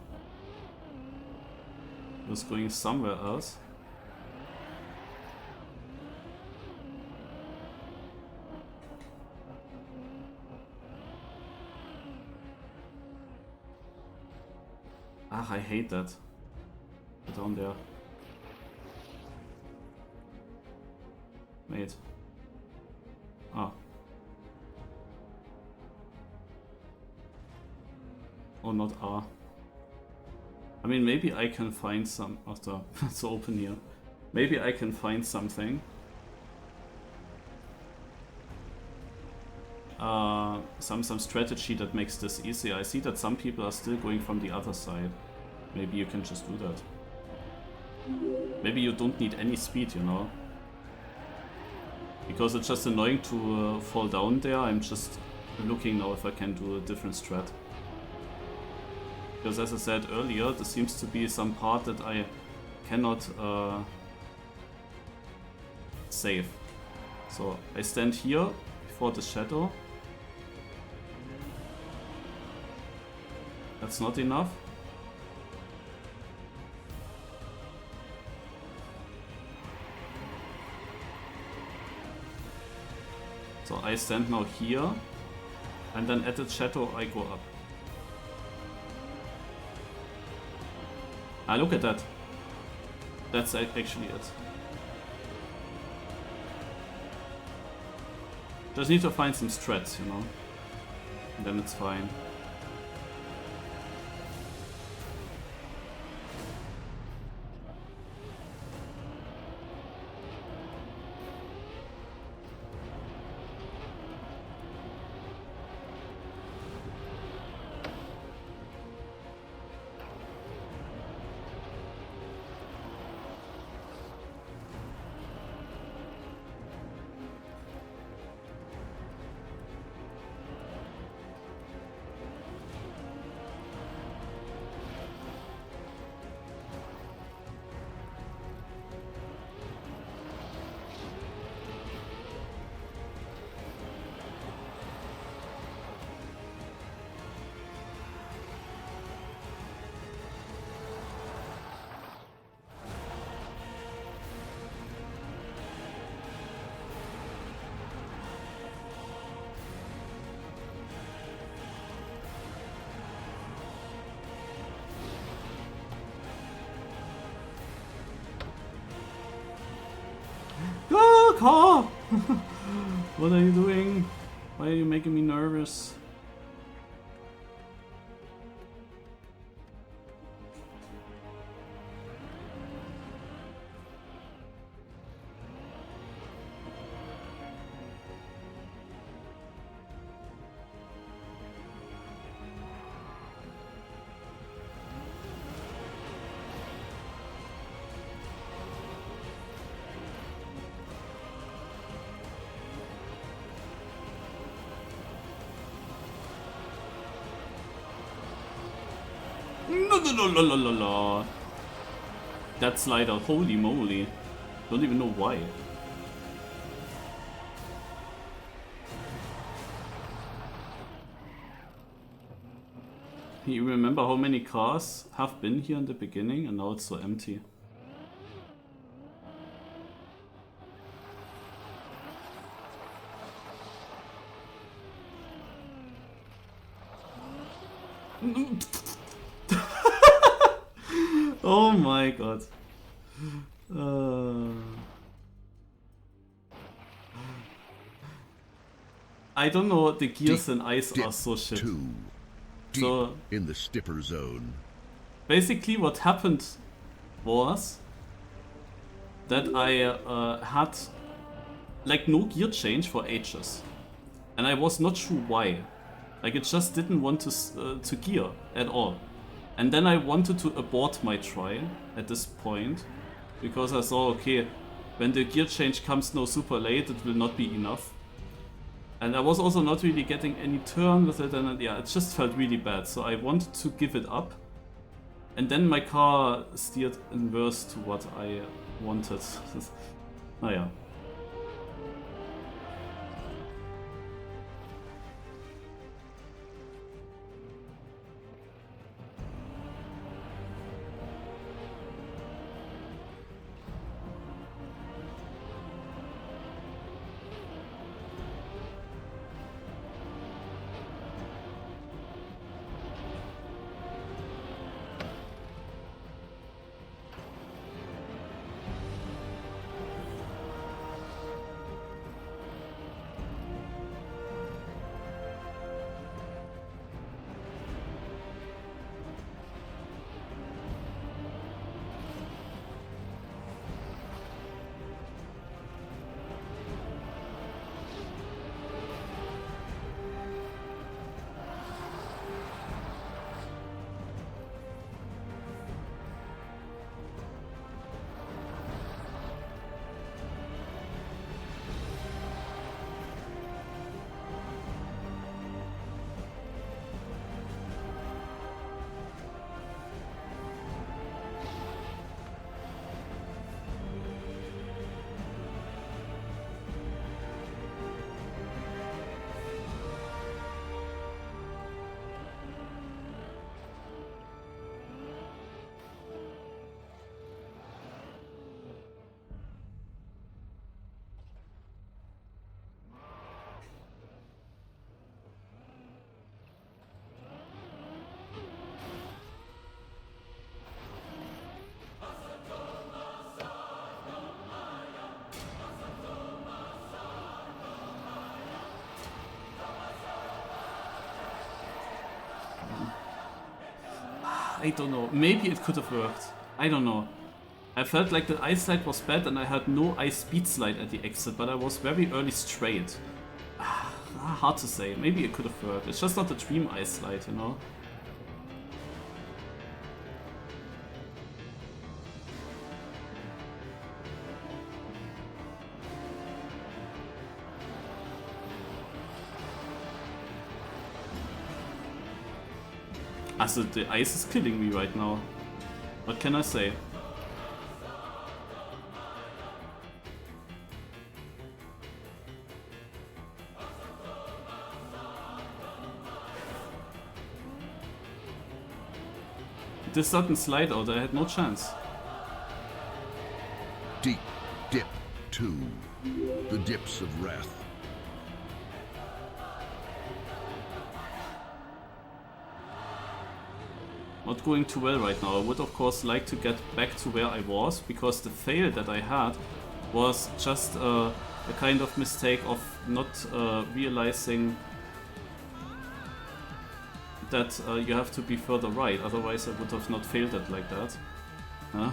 He was going somewhere else. Ah, I hate that. Down there. Wait. Ah. Oh, not R. I mean, maybe I can find some after it's open here. Maybe I can find something. Some strategy that makes this easy. I see that some people are still going from the other side. Maybe you can just do that. Maybe you don't need any speed, you know. Because it's just annoying to fall down there. I'm just looking now if I can do a different strat. Because as I said earlier, there seems to be some part that I cannot save. So I stand here before the shadow. That's not enough. So I stand now here, and then at the shadow I go up. Ah, look at that. That's actually it. Just need to find some strats, you know. And then it's fine. car! What are you doing? Why are you making me nervous? No. That slider, holy moly. Don't even know why. You remember how many cars have been here in the beginning and now it's so empty? Oh my god. I don't know, the gears in ice are so shit. Deep in the stipper zone. Basically what happened was that I had like no gear change for ages. And I was not sure why. Like it just didn't want to gear at all. And then I wanted to abort my try at this point, because I saw, okay, when the gear change comes now super late, it will not be enough. And I was also not really getting any turn with it, and yeah, it just felt really bad, so I wanted to give it up. And then my car steered inverse to what I wanted. Naja. I don't know. Maybe it could have worked. I don't know. I felt like the ice slide was bad and I had no ice speed slide at the exit, but I was very early straight. Hard to say. Maybe it could have worked. It's just not the dream ice slide, you know? Also, the ice is killing me right now. What can I say? This sudden slide out, I had no chance. Deep dip 2. The dips of wrath. Not going too well right now. I would of course like to get back to where I was, because the fail that I had was just a kind of mistake of not realizing that you have to be further right, otherwise I would have not failed it like that. Huh?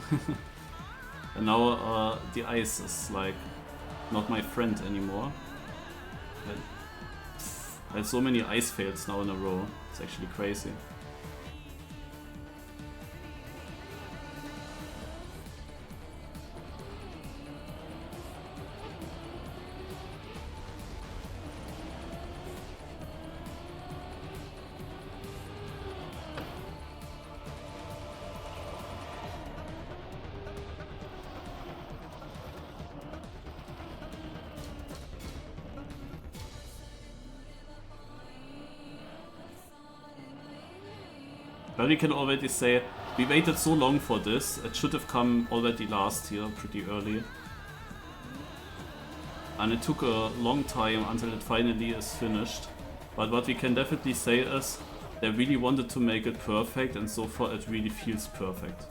And now the ice is like not my friend anymore. I had so many ice fails now in a row, it's actually crazy. But we can already say, we waited so long for this, it should have come already last year, pretty early. And it took a long time until it finally is finished. But what we can definitely say is, they really wanted to make it perfect, and so far it really feels perfect.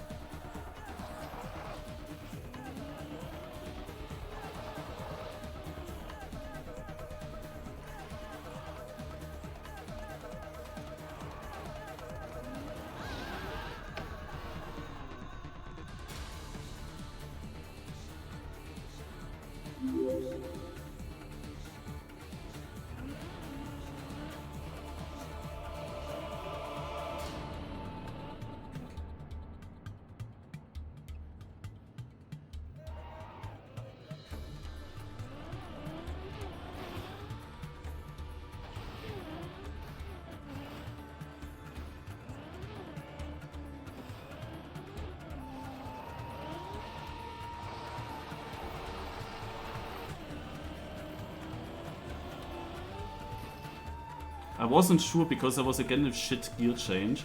I wasn't sure because there was again a shit gear change,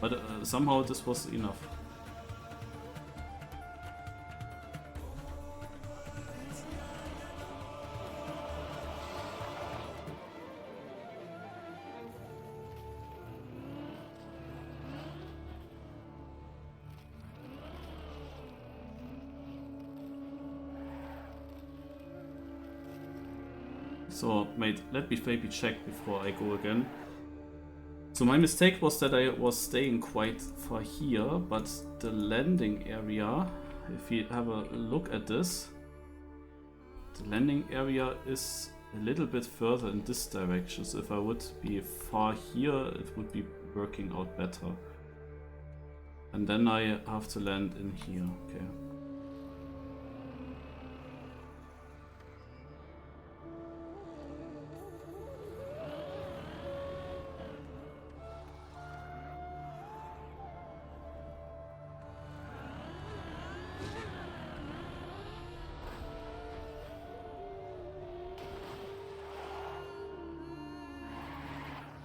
but somehow this was enough. So, mate, let me maybe check before I go again. So my mistake was that I was staying quite far here, but the landing area, if you have a look at this, the landing area is a little bit further in this direction. So if I would be far here, it would be working out better. And then I have to land in here, okay.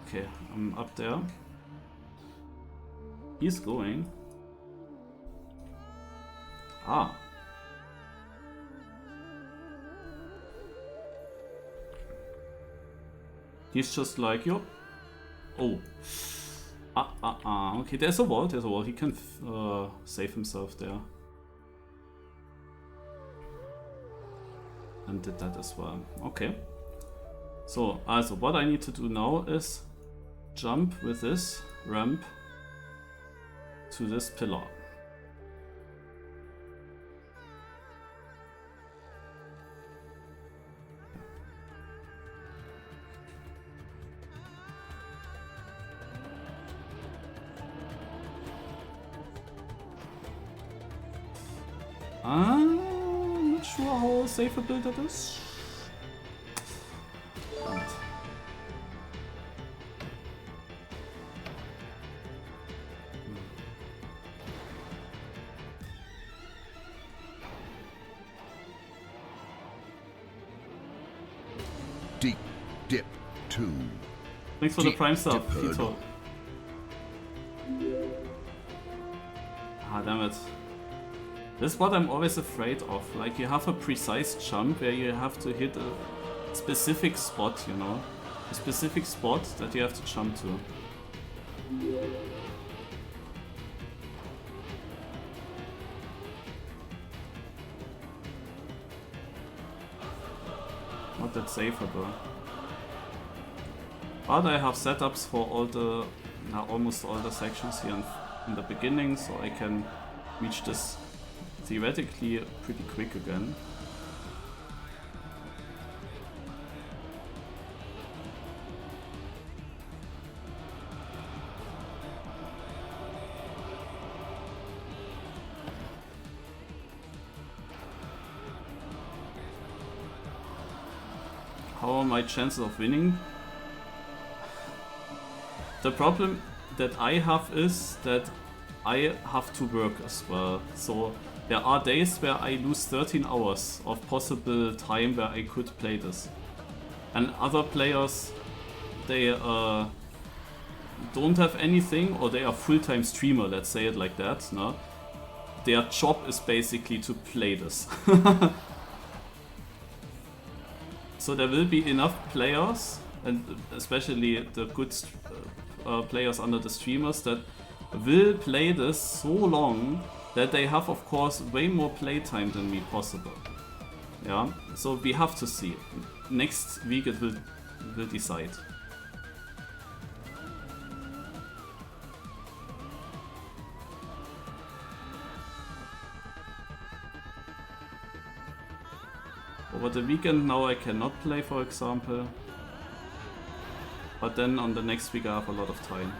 Okay, I'm up there. He's going. Ah. He's just like, yo. Oh. Okay, there's a wall, He can save himself there. And did that as well. Okay. So, also, what I need to do now is jump with this ramp to this pillar. I'm not sure how safe a build that is. Damn it. Deep dip 2. Thanks for the Deep prime sub, dip Fito. Ah, damn it. This is what I'm always afraid of. Like, you have a precise jump where you have to hit a specific spot, you know? A specific spot that you have to jump to. not that savable. But I have setups for all the, almost all the sections here in the beginning, so I can reach this theoretically pretty quick again. How are my chances of winning? The problem that I have is that I have to work as well. So there are days where I lose 13 hours of possible time where I could play this. And other players, they don't have anything, or they are full-time streamer, let's say it like that. No? Their job is basically to play this. So there will be enough players, and especially the good players under the streamers, that will play this so long that they have, of course, way more playtime than me possible. Yeah, so we have to see. Next week it will decide. Over the weekend now I cannot play, for example. But then on the next week I have a lot of time.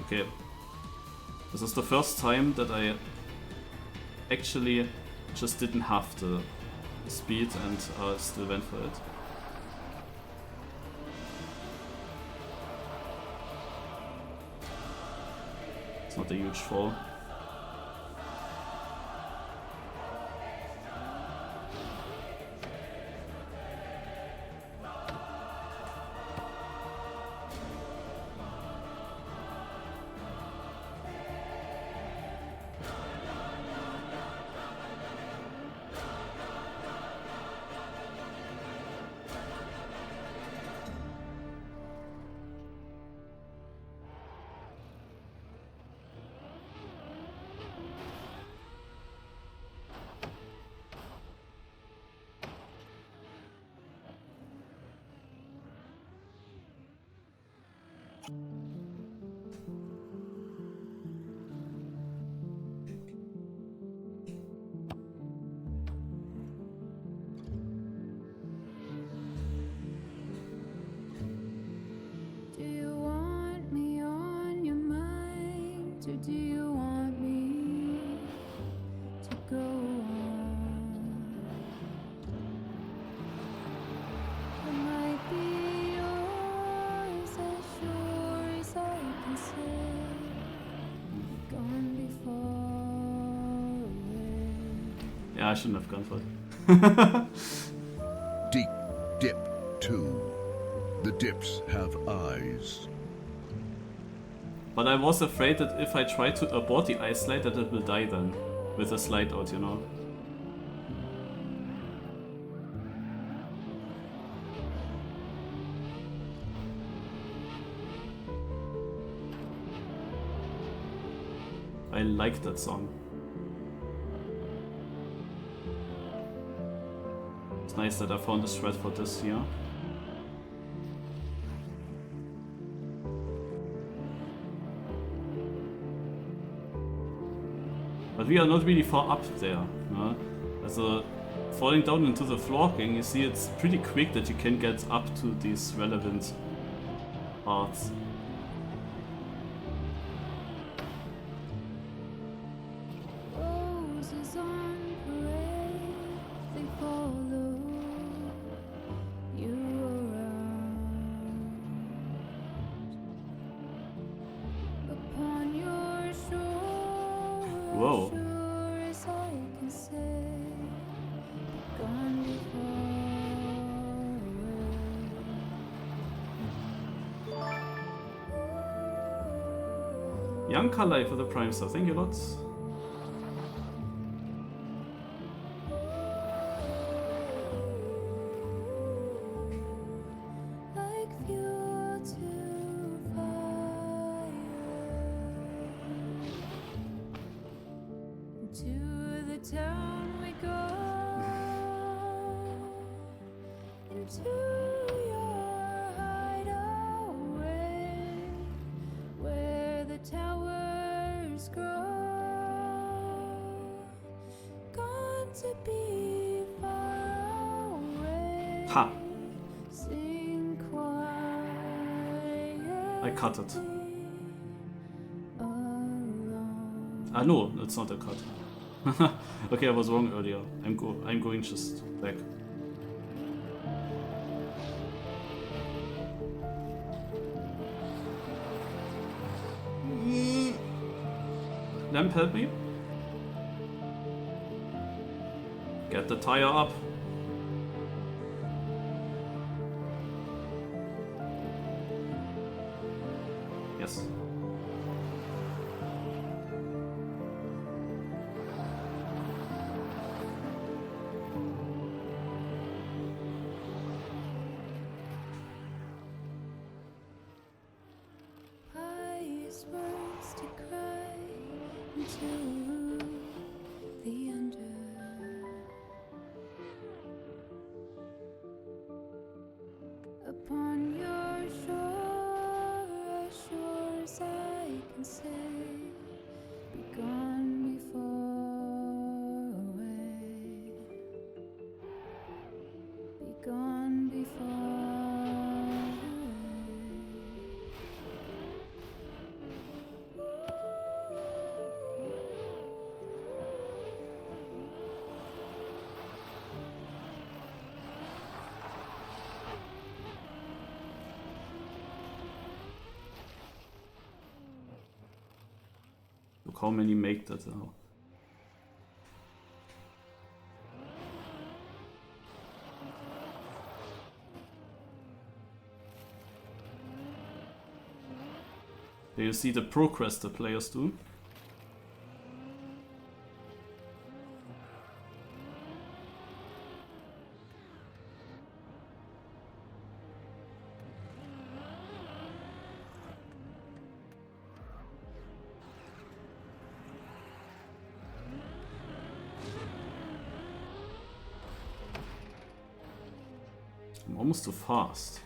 Okay. This is the first time that I actually just didn't have the speed and still went for it. It's not a huge fall. Do you want me on your mind, or do you want me to go on? I might be yours as sure as I can say, gone before. Yeah, I shouldn't have gone for it. Deep dip 2. The dips have eyes. But I was afraid that if I try to abort the ice slide that it will die then. With a slide out, you know. I like that song. It's nice that I found a thread for this here. But we are not really far up there. No? Also, falling down into the flooring, you see it's pretty quick that you can get up to these relevant parts. Roses on parade, they follow you around. Upon your shore, Whoa. sure as I can say, gone before. Young Kalai for the Prime Star, thank you lots. to your hideaway, where the towers grow, gone to be far away. Ha! Sing quietly I cut it. alone. Ah no, it's not a cut. Okay, I was wrong earlier. I'm going just back. Lamp, help me. Get the tire up. Yes. Pious words to cry into the under. Upon your shore, as sure as I can say, be gone before away. Be gone before Look how many make that now. Do you see the progress the players do? I'm almost too fast.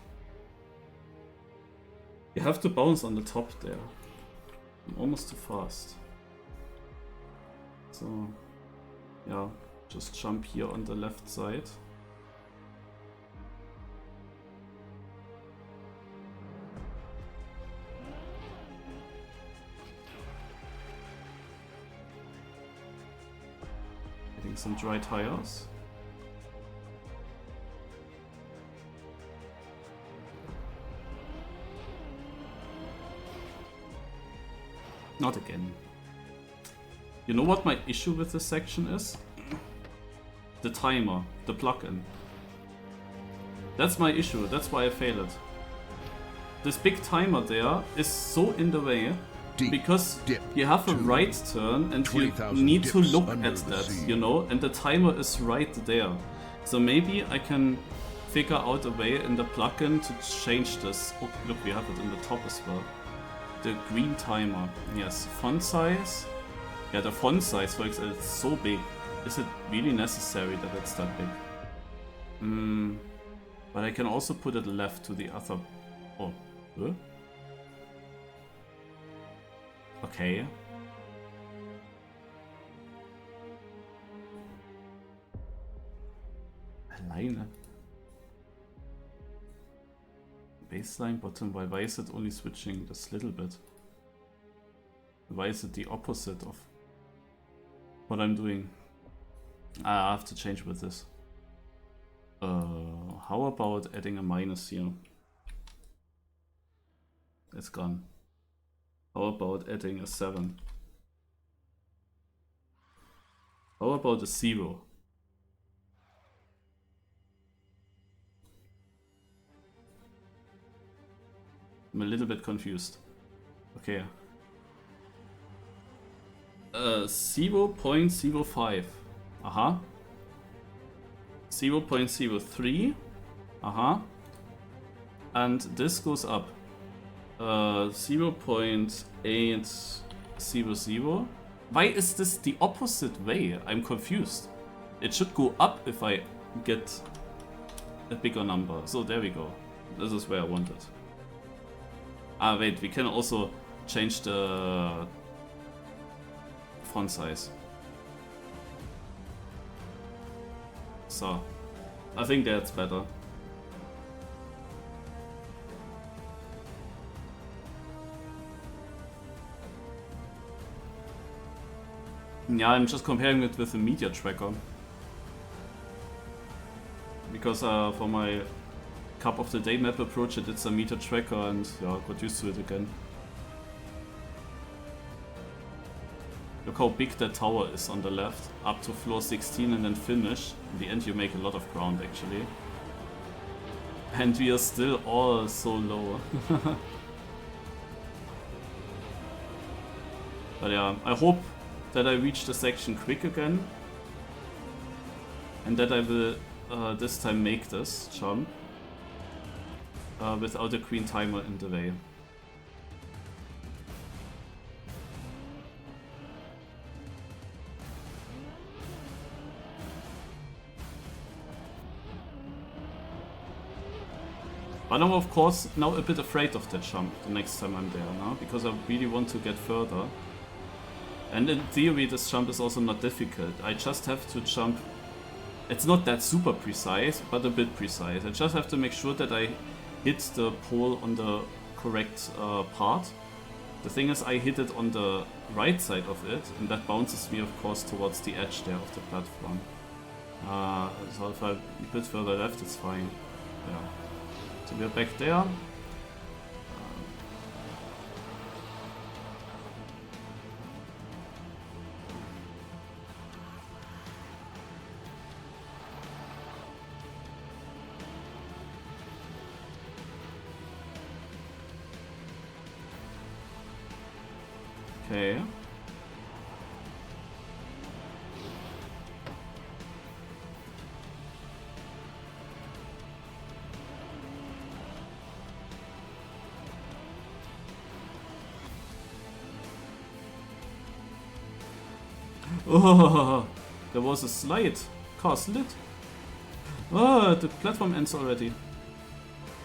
You have to bounce on the top there. I'm almost too fast. So, yeah, just jump here on the left side. Getting some dry tires. Not again. You know what my issue with this section is? The timer, the plugin. That's my issue, that's why I failed it. This big timer there is so in the way Deep because dip you have a to right turn and you 20,000 need to dips look under at the that, sea. you know, and the timer is right there. So maybe I can figure out a way in the plugin to change this. Oh, look, we have it in the top as well. The green timer, yes. Font size. Yeah, the font size, for example, it's so big. Is it really necessary that it's that big? But I can also put it left to the other. Oh, huh? Okay. Alleine. Baseline, bottom, why is it only switching this little bit? Why is it the opposite of what I'm doing? I have to change with this. How about adding a minus here? It's gone. How about adding a 7? How about a 0? I'm a little bit confused. Okay. 0.05. Aha. 0.03. Aha. And this goes up. 0.800. Why is this the opposite way? I'm confused. It should go up if I get a bigger number. So there we go. This is where I want it. Ah, wait, we can also change the font size. So, I think that's better. Yeah, I'm just comparing it with the media tracker. Because for my Cup of the Day map approach I did some meter tracker and yeah, got used to it again. Look how big that tower is on the left, up to floor 16 and then finish. In the end you make a lot of ground actually. And we are still all so low. But yeah, I hope that I reach the section quick again. And that I will this time make this jump. Without a green timer in the way. But I'm of course now a bit afraid of that jump the next time I'm there now, because I really want to get further. And in theory this jump is also not difficult. I just have to jump. It's not that super precise, but a bit precise. I just have to make sure that I hit the pole on the correct part. The thing is I hit it on the right side of it, and that bounces me of course towards the edge there of the platform. So if I'm a bit further left it's fine. Yeah. So we're back there. Okay. Oh, there was a slide. Car slid. Oh, the platform ends already.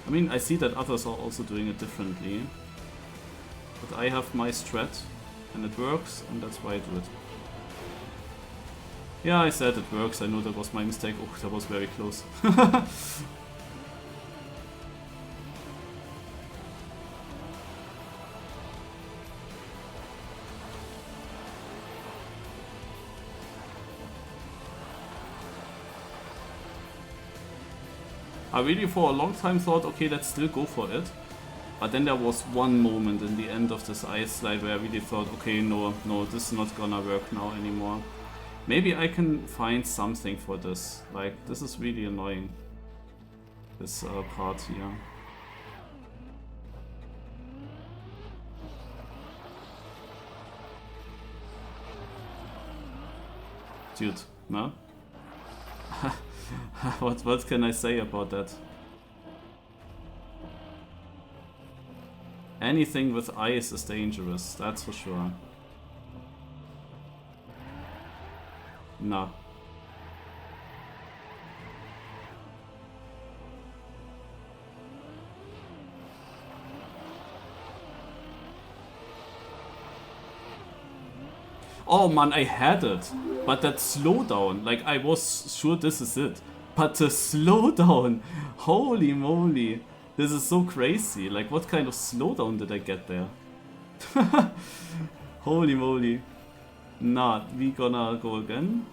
I mean, I see that others are also doing it differently. But I have my strat. And it works, and that's why I do it. Yeah, I said it works. I know that was my mistake. Oh, that was very close. I really for a long time thought, okay, let's still go for it. But then there was one moment in the end of this ice slide where I really thought, okay, no, this is not gonna work now anymore. Maybe I can find something for this. Like, this is really annoying. This part here. Dude, no? What can I say about that? Anything with ice is dangerous, that's for sure. No. Oh man, I had it. But that slowdown, like I was sure this is it. But the slowdown, holy moly. This is so crazy. Like, what kind of slowdown did I get there? Holy moly. Nah, we gonna go again.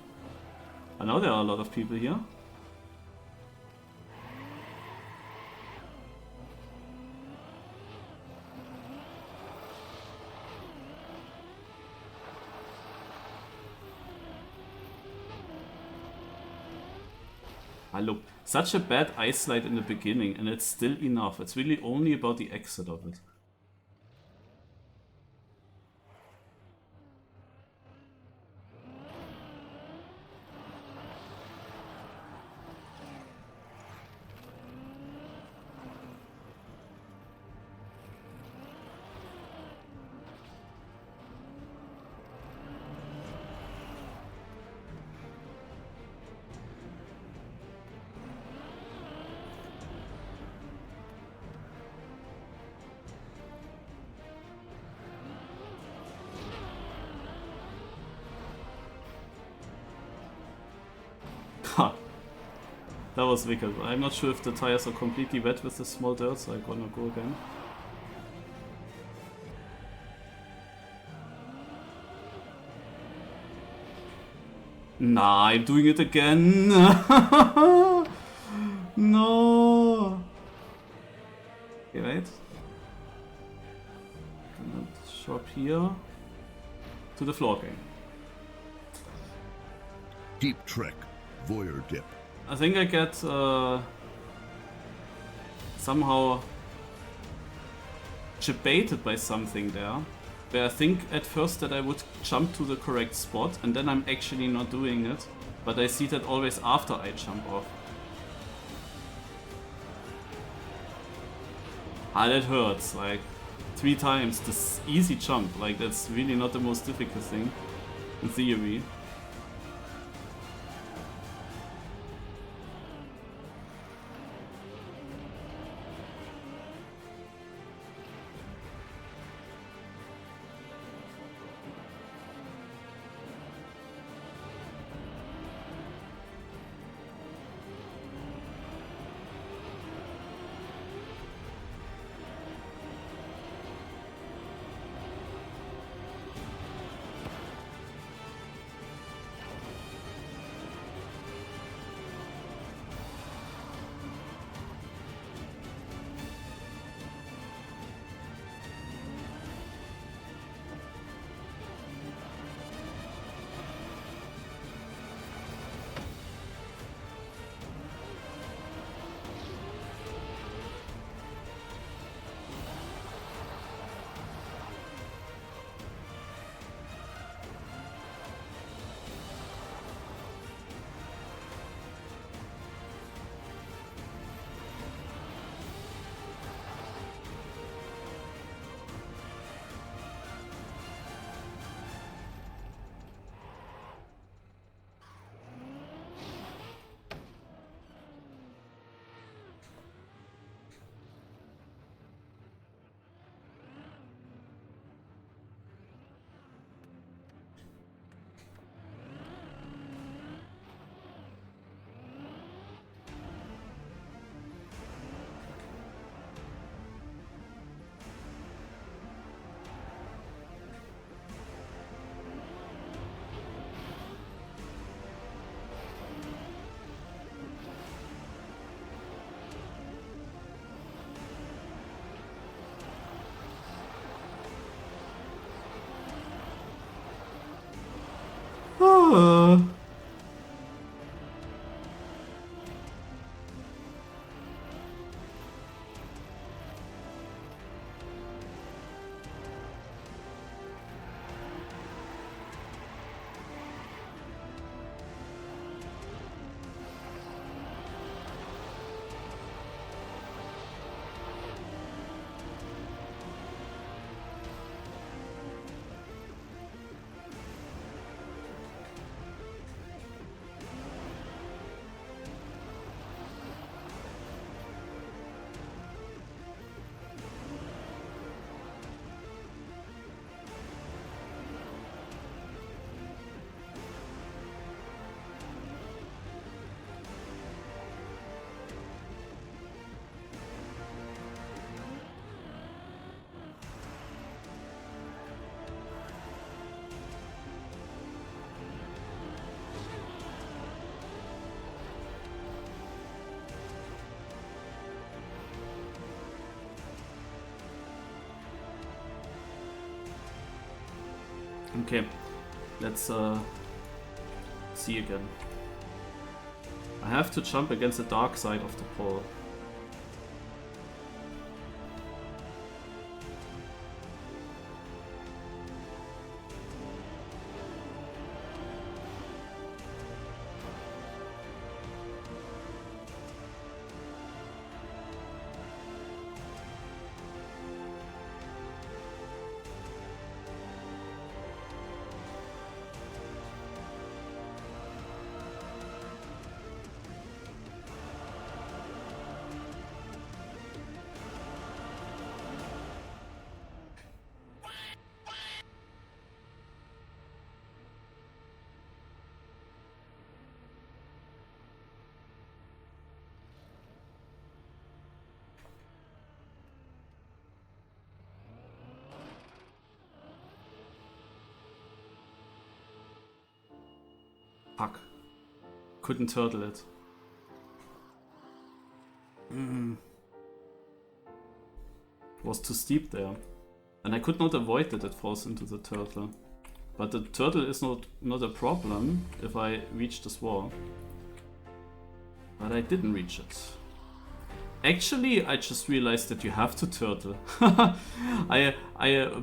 I know there are a lot of people here. Look, such a bad ice slide in the beginning, and it's still enough. It's really only about the exit of it. That was wicked. I'm not sure if the tires are completely wet with this small dirt, so I'm gonna go again. Nah, I'm doing it again. No. Okay, wait. Gonna shop here to the floor game. Deep trek, voyeur dip. I think I get somehow debated by something there. Where I think at first that I would jump to the correct spot and then I'm actually not doing it. But I see that always after I jump off. Ah, that hurts, like 3 times this easy jump. Like that's really not the most difficult thing in theory. Okay, let's see again. I have to jump against the dark side of the pole. Fuck. Couldn't turtle it. Was too steep there. And I could not avoid that it falls into the turtle. But the turtle is not a problem if I reach this wall. But I didn't reach it. Actually, I just realized that you have to turtle. I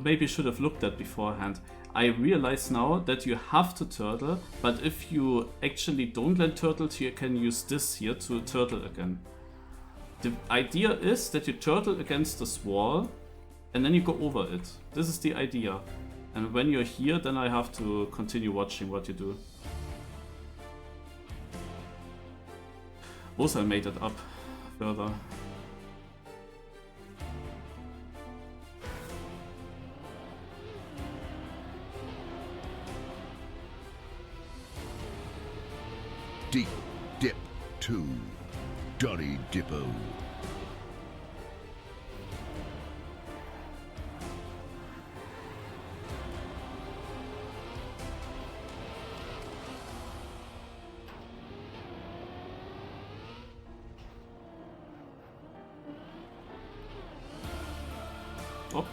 maybe should have looked at beforehand. I realize now that you have to turtle, but if you actually don't land turtles, you can use this here to turtle again. The idea is that you turtle against this wall, and then you go over it. This is the idea. And when you're here, then I have to continue watching what you do. Also, I made it up further. Deep Dip 2, Dolly Dippo. Oh.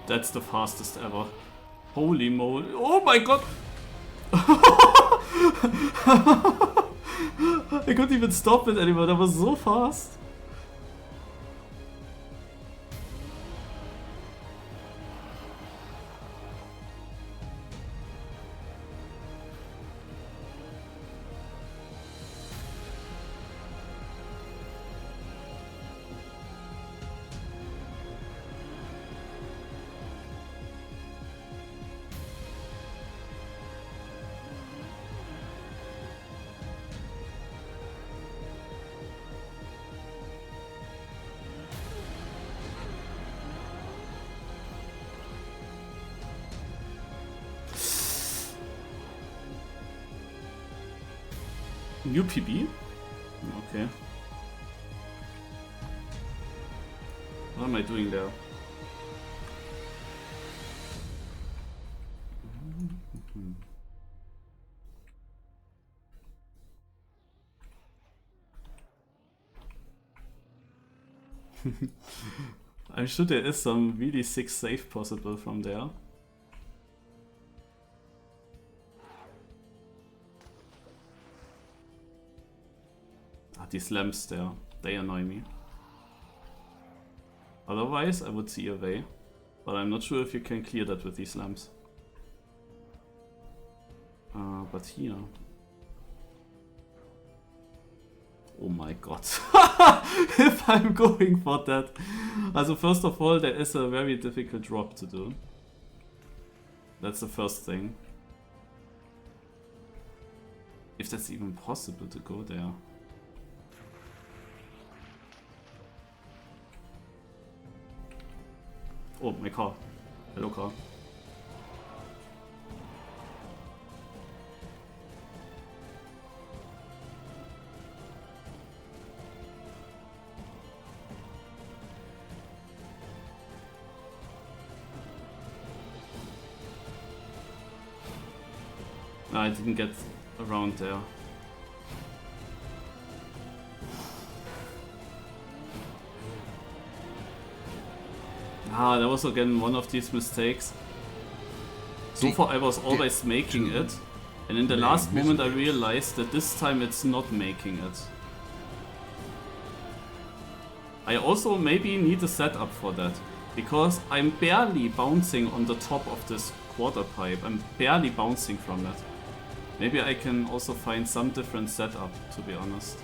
That's the fastest ever. Holy moly. Oh my god! I couldn't even stop it anymore, that was so fast. New PB? Okay. What am I doing there? I'm sure there is some really sick save possible from there. These lamps there, they annoy me. Otherwise, I would see a way, but I'm not sure if you can clear that with these lamps. But here... Oh my god. If I'm going for that. Also first of all, there is a very difficult drop to do. That's the first thing. If that's even possible to go there. Oh, my car. Hello, car. No, I didn't get around there. Ah, that was again one of these mistakes. So far I was always making it, and in the last moment I realized that this time it's not making it. I also maybe need a setup for that, because I'm barely bouncing on the top of this quarter pipe. I'm barely bouncing from it. Maybe I can also find some different setup, to be honest.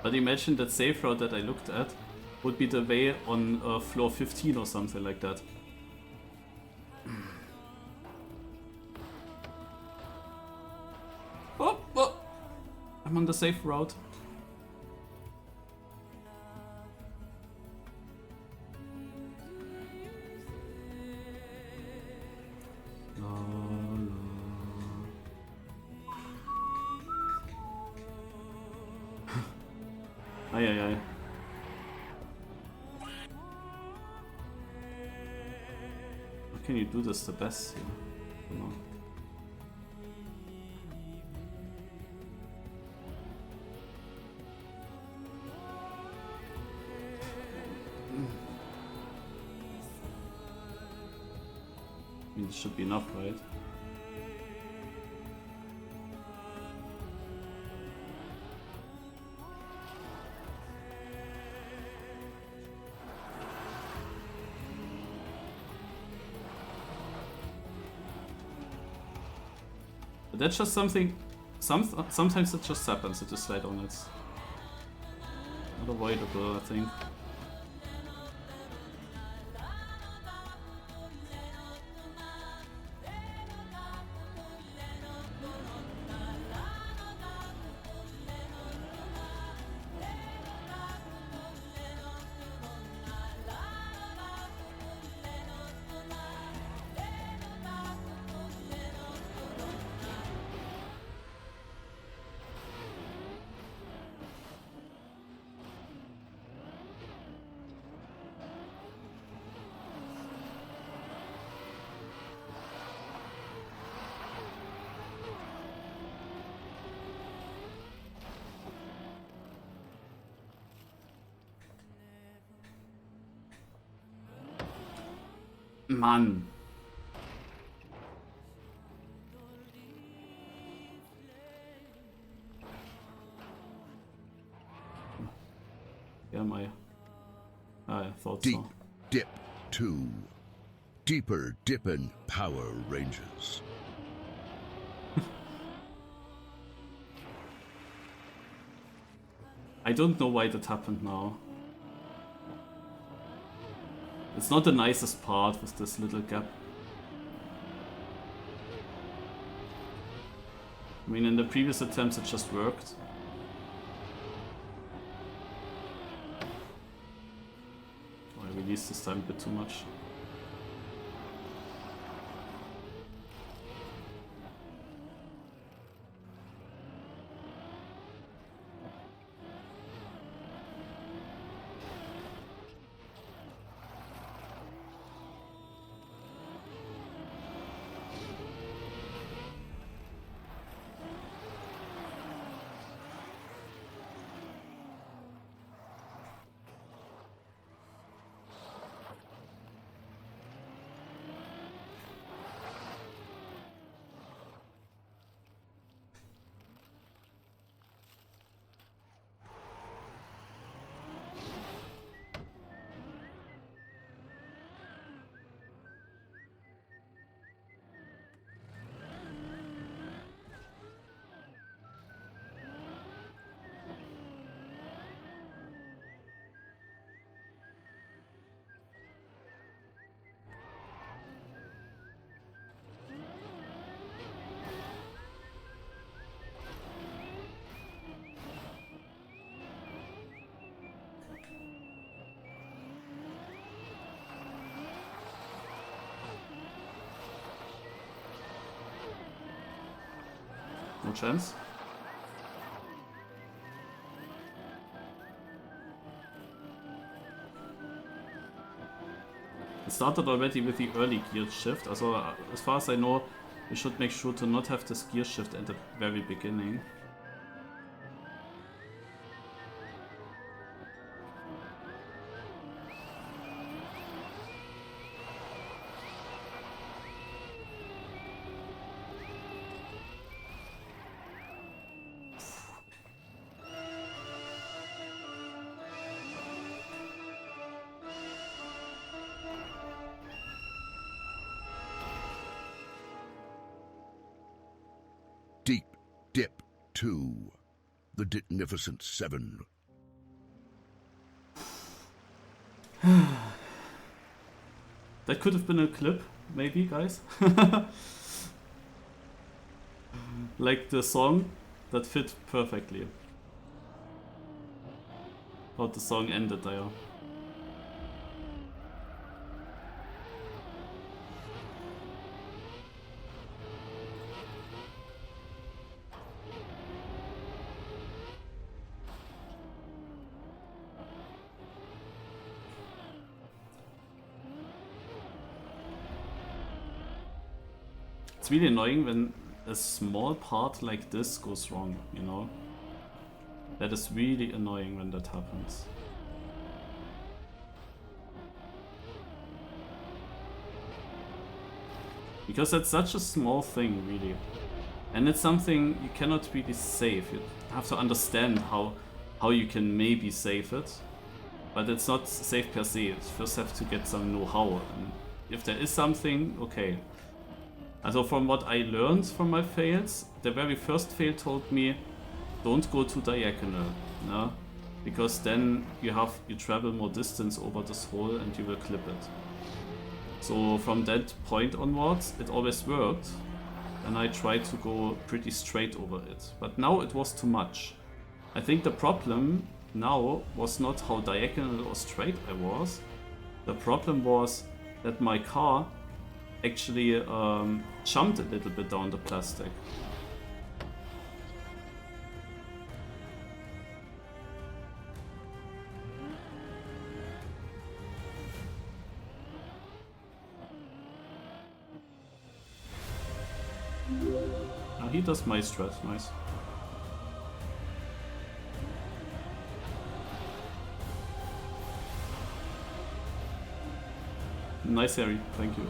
But imagine that safe route that I looked at would be the way on floor 15 or something like that. Oh, oh. I'm on the safe route. Ay. How can you do this the best here? You know? I mean, this should be enough, right? But that's just something. Sometimes it just happens. It just slide on it. Unavoidable, I think. Mann. Yeah, I thought Deep so. Dip 2. Deeper Dippin' Power Rangers. I don't know why that happened now. It's not the nicest part with this little gap. I mean, in the previous attempts it just worked. Oh, I released this time a bit too much. No chance. It started already with the early gear shift. Also, as far as I know, we should make sure to not have this gear shift at the very beginning. Deep Dip 2. The Dignificent Seven. That could have been a clip, maybe, guys. Like the song that fit perfectly. How the song ended there. It's really annoying when a small part like this goes wrong, you know? That is really annoying when that happens. Because that's such a small thing, really. And it's something you cannot really save. You have to understand how you can maybe save it. But it's not safe per se. You first have to get some know-how. And if there is something, okay. Also from what I learned from my fails, the very first fail told me, don't go too diagonal, no? Because then you travel more distance over this hole and you will clip it. So from that point onwards, it always worked, and I tried to go pretty straight over it. But now it was too much. I think the problem now was not how diagonal or straight I was. The problem was that my car actually jumped a little bit down the plastic. He does my strat, nice. Nice, Harry, thank you.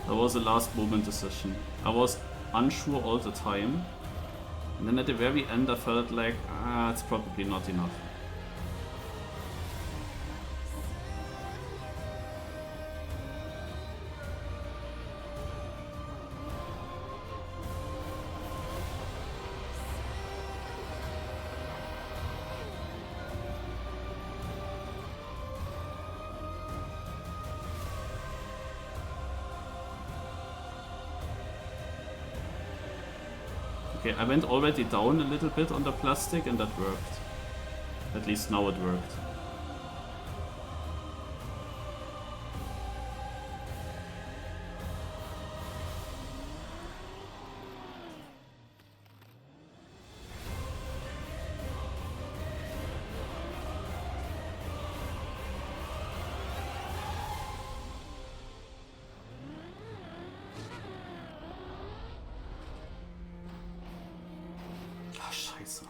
That was a last moment decision. I was unsure all the time. And then at the very end I felt like, it's probably not enough. Okay, I went already down a little bit on the plastic and that worked. At least now it worked. Ah, scheiße.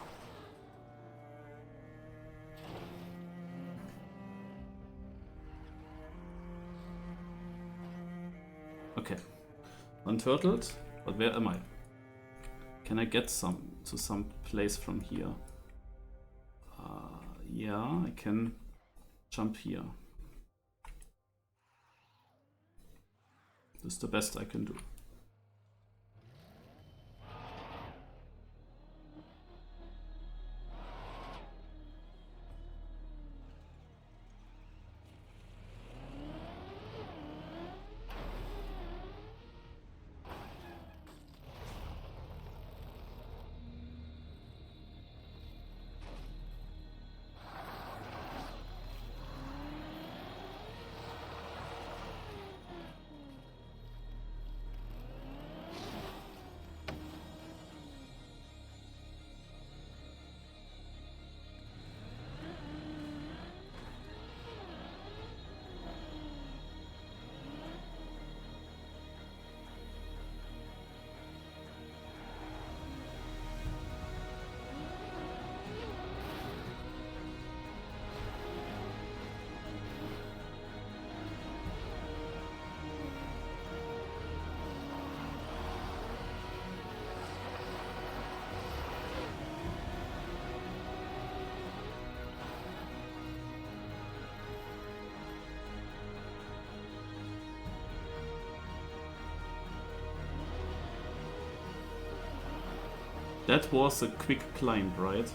Okay. Unturtled, but where am I? Can I get to some place from here? Yeah, I can jump here. This is the best I can do. That was a quick climb, right?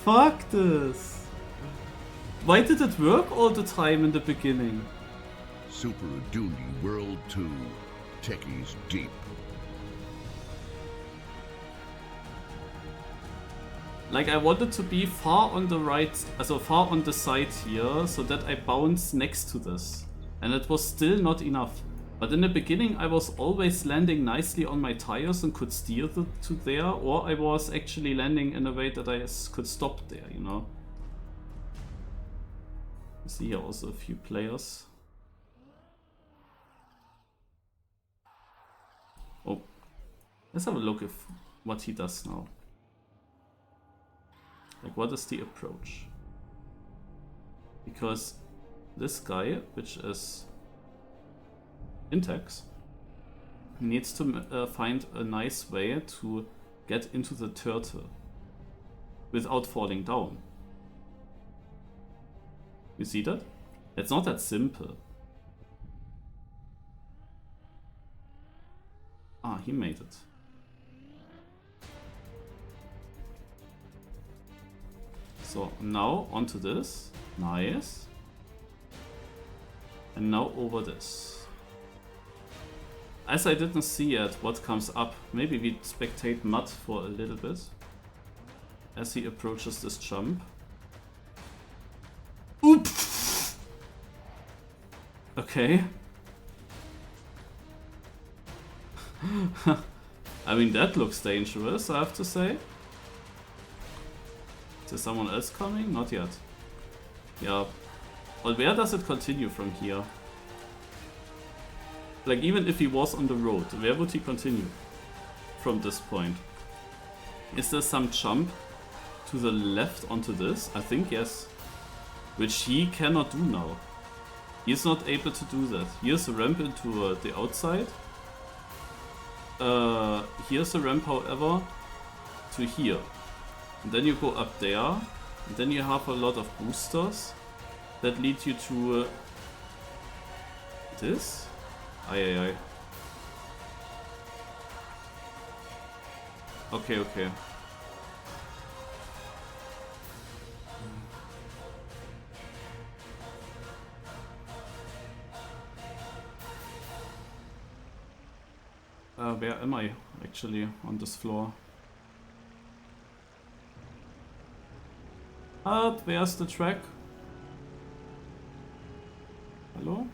Fuck this. Why did it work all the time in the beginning? Super Adundi World 2. Techies Deep. Like, I wanted to be far on the right, so far on the side here, so that I bounce next to this. And it was still not enough. But in the beginning I was always landing nicely on my tires and could steer to there, or I was actually landing in a way that I could stop there, you know. I see here also a few players. Oh, let's have a look at what he does now. Like, what is the approach? Because this guy, which is Intex, needs to find a nice way to get into the turtle without falling down. You see that? It's not that simple. Ah, he made it. So now onto this. Nice. And now over this. As I didn't see yet what comes up, maybe we spectate Mud for a little bit as he approaches this jump. Oops! Okay. I mean, that looks dangerous, I have to say. Is there someone else coming? Not yet. Yeah. But where does it continue from here? Like, even if he was on the road, where would he continue from this point? Is there some jump to the left onto this? I think yes. Which he cannot do now. He's not able to do that. Here's a ramp into the outside. Here's a ramp, however, to here. And then you go up there. And then you have a lot of boosters that lead you to this? Aye. Okay. Where am I actually on this floor? Where's the track? Hello?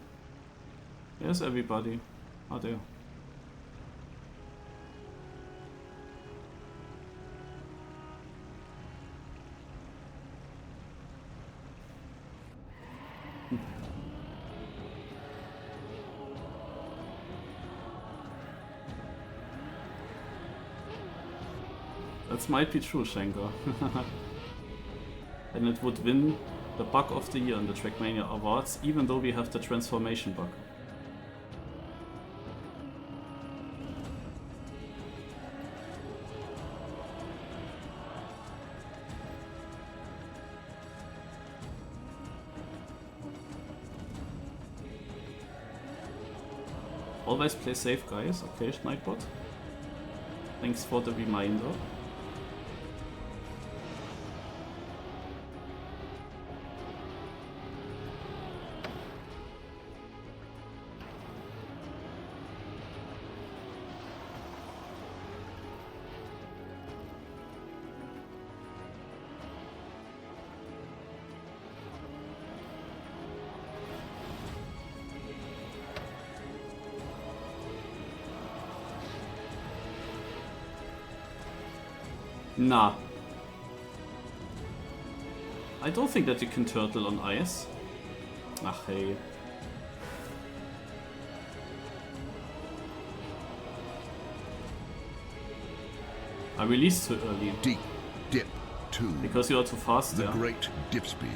Where's everybody? Ah, there. That might be true, Schenker. And it would win the bug of the year in the Trackmania awards, even though we have the transformation bug. Always play safe, guys. Okay, Schneidbot. Thanks for the reminder. Nah. I don't think that you can turtle on ice. Ach hey. I released too early. Deep dip 2. Because you are too fast The there. great dip speed.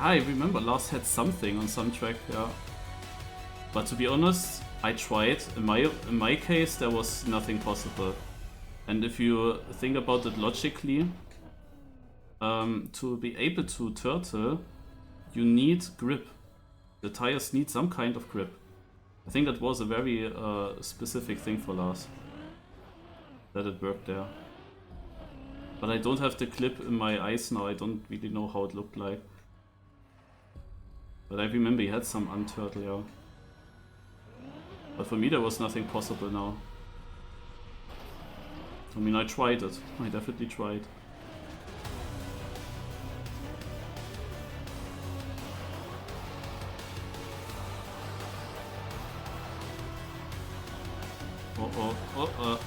I remember Lars had something on some track, yeah. But to be honest, I tried. In my case, there was nothing possible. And if you think about it logically, to be able to turtle, you need grip. The tires need some kind of grip. I think that was a very specific thing for Lars. That it worked there. But I don't have the clip in my eyes now, I don't really know how it looked like. But I remember he had some unturtle, yeah. But for me there was nothing possible now. I mean, I tried it. I definitely tried. Oh.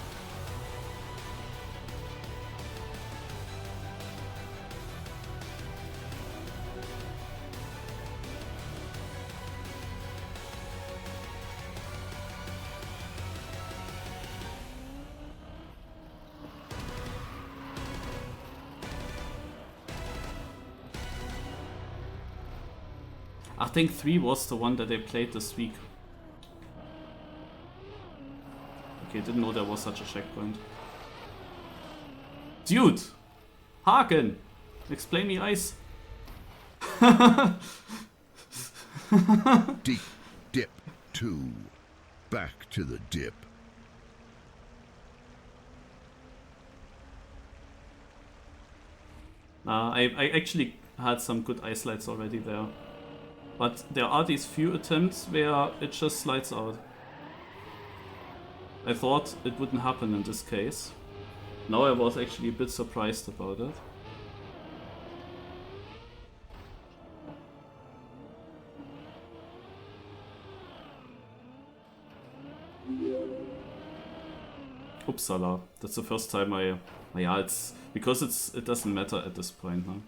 I think 3 was the one that they played this week. Okay, didn't know there was such a checkpoint. Dude! Haken! Explain me ice. Deep dip 2. Back to the dip. I actually had some good ice slides already there. But there are these few attempts where it just slides out. I thought it wouldn't happen in this case. Now I was actually a bit surprised about it. Upsala. That's the first time yeah, it's because it doesn't matter at this point, huh?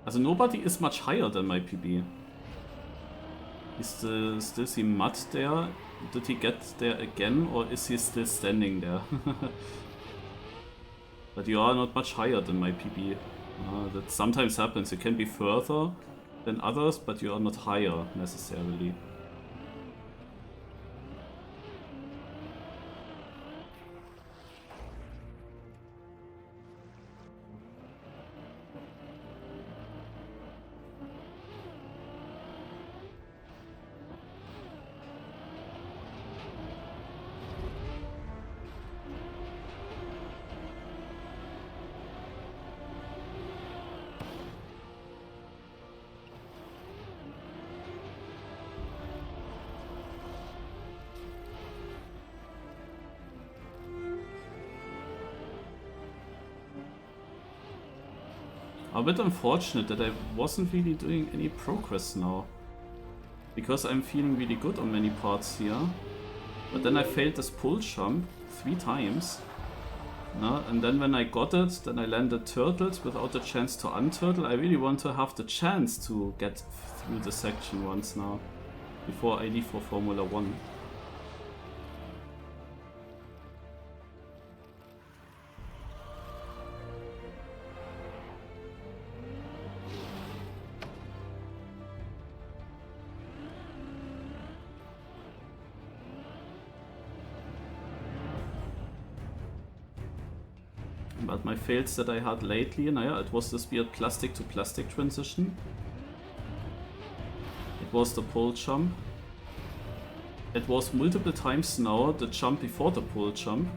Also nobody is much higher than my PB. Is still see Mud there? Did he get there again, or is he still standing there? But you are not much higher than my PB. That sometimes happens. You can be further than others, but you are not higher necessarily. A bit unfortunate that I wasn't really doing any progress now. Because I'm feeling really good on many parts here. But then I failed this pull jump 3 times. And then when I got it, then I landed turtles without a chance to unturtle. I really want to have the chance to get through the section once now. Before I leave for Formula 1. But my fails that I had lately, naja, it was this weird plastic to plastic transition. It was the pole jump. It was multiple times now the jump before the pole jump.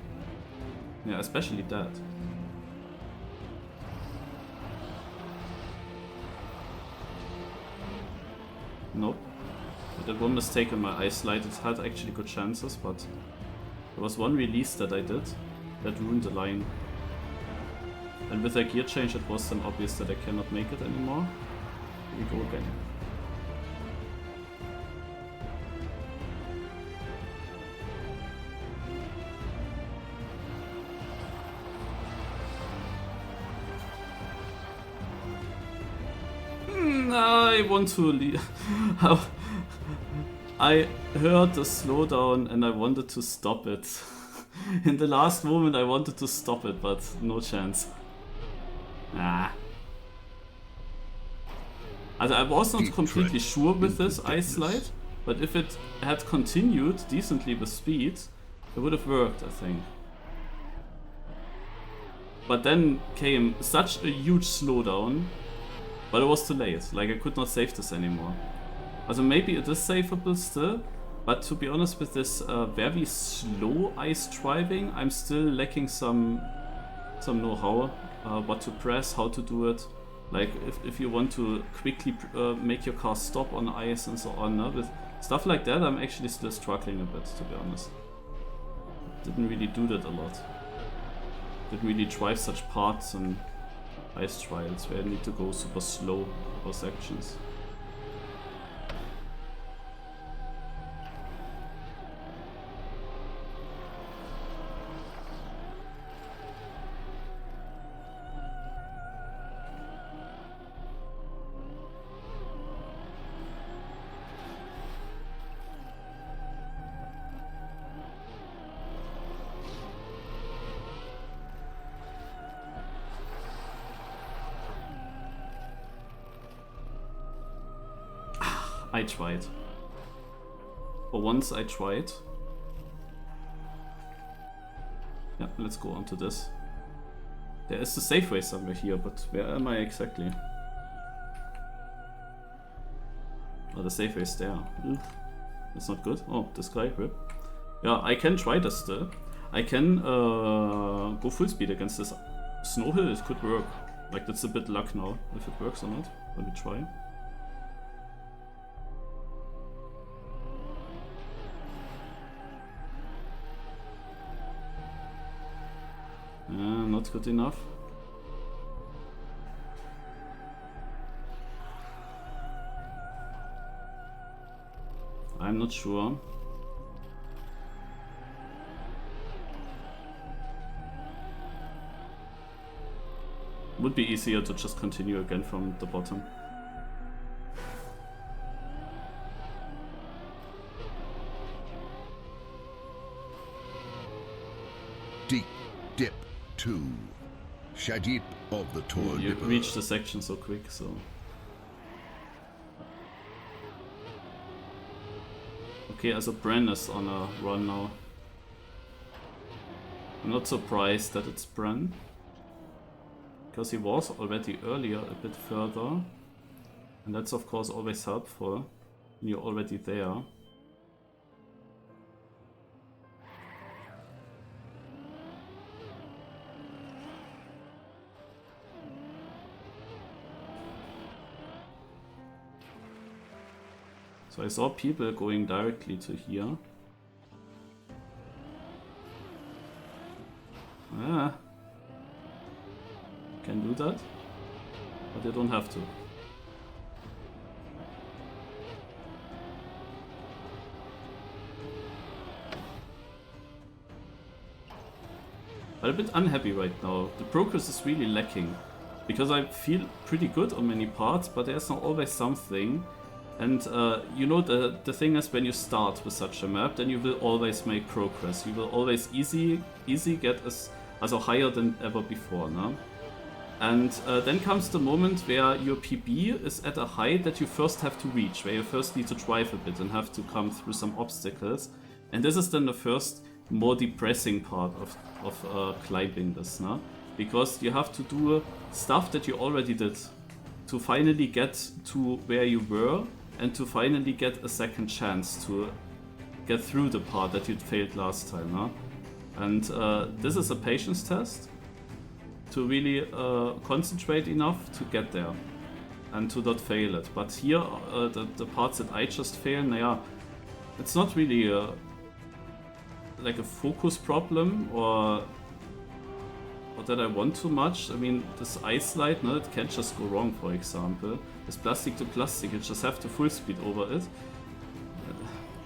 Yeah, especially that. Nope. I did one mistake on my ice slide. It had actually good chances, but there was one release that I did that ruined the line. And with a gear change it was then obvious that I cannot make it anymore. Here we go again. I want to leave. I heard the slowdown and I wanted to stop it. In the last moment I wanted to stop it, but no chance. Also I was not completely sure with this ice slide, but if it had continued decently with speed, it would have worked, I think. But then came such a huge slowdown, but it was too late, like I could not save this anymore. Also maybe it is savable still, but to be honest with this very slow ice driving, I'm still lacking some know-how. What to press, how to do it. Like if you want to quickly make your car stop on ice and so on. With stuff like that I'm actually still struggling a bit, to be honest. Didn't really do that a lot. Didn't really drive such parts in ice trials where I need to go super slow for sections. I tried. For once I tried. Yeah, let's go on to this. There is the safe way somewhere here, but where am I exactly? Oh, the safe way is there. Ugh. That's not good. Oh, this guy, rip. Yeah, I can try this still. I can go full speed against this snow hill. It could work. Like, that's a bit luck now, if it works or not. Let me try. Not good enough. I'm not sure. Would be easier to just continue again from the bottom. Deep Dip 2. Shadip of the Tor You Dipper. reached the section so quick, so... Okay, also Bren is on a run now. I'm not surprised that it's Bren. Because he was already earlier a bit further. And that's of course always helpful when you're already there. So I saw people going directly to here. Ah. Can do that, but they don't have to. I'm a bit unhappy right now. The progress is really lacking. Because I feel pretty good on many parts, but there's not always something. And you know, the thing is, when you start with such a map, then you will always make progress. You will always easy get also higher than ever before, no? And then comes the moment where your PB is at a height that you first have to reach, where you first need to drive a bit and have to come through some obstacles. And this is then the first more depressing part of climbing this, no? Because you have to do stuff that you already did to finally get to where you were and to finally get a second chance to get through the part that you failed last time, no? And this is a patience test to really concentrate enough to get there and to not fail it. But here, the parts that I just fail, yeah, it's not really like a focus problem or that I want too much. I mean, this ice slide, no, it can just go wrong, for example. This plastic to plastic, you just have to full speed over it.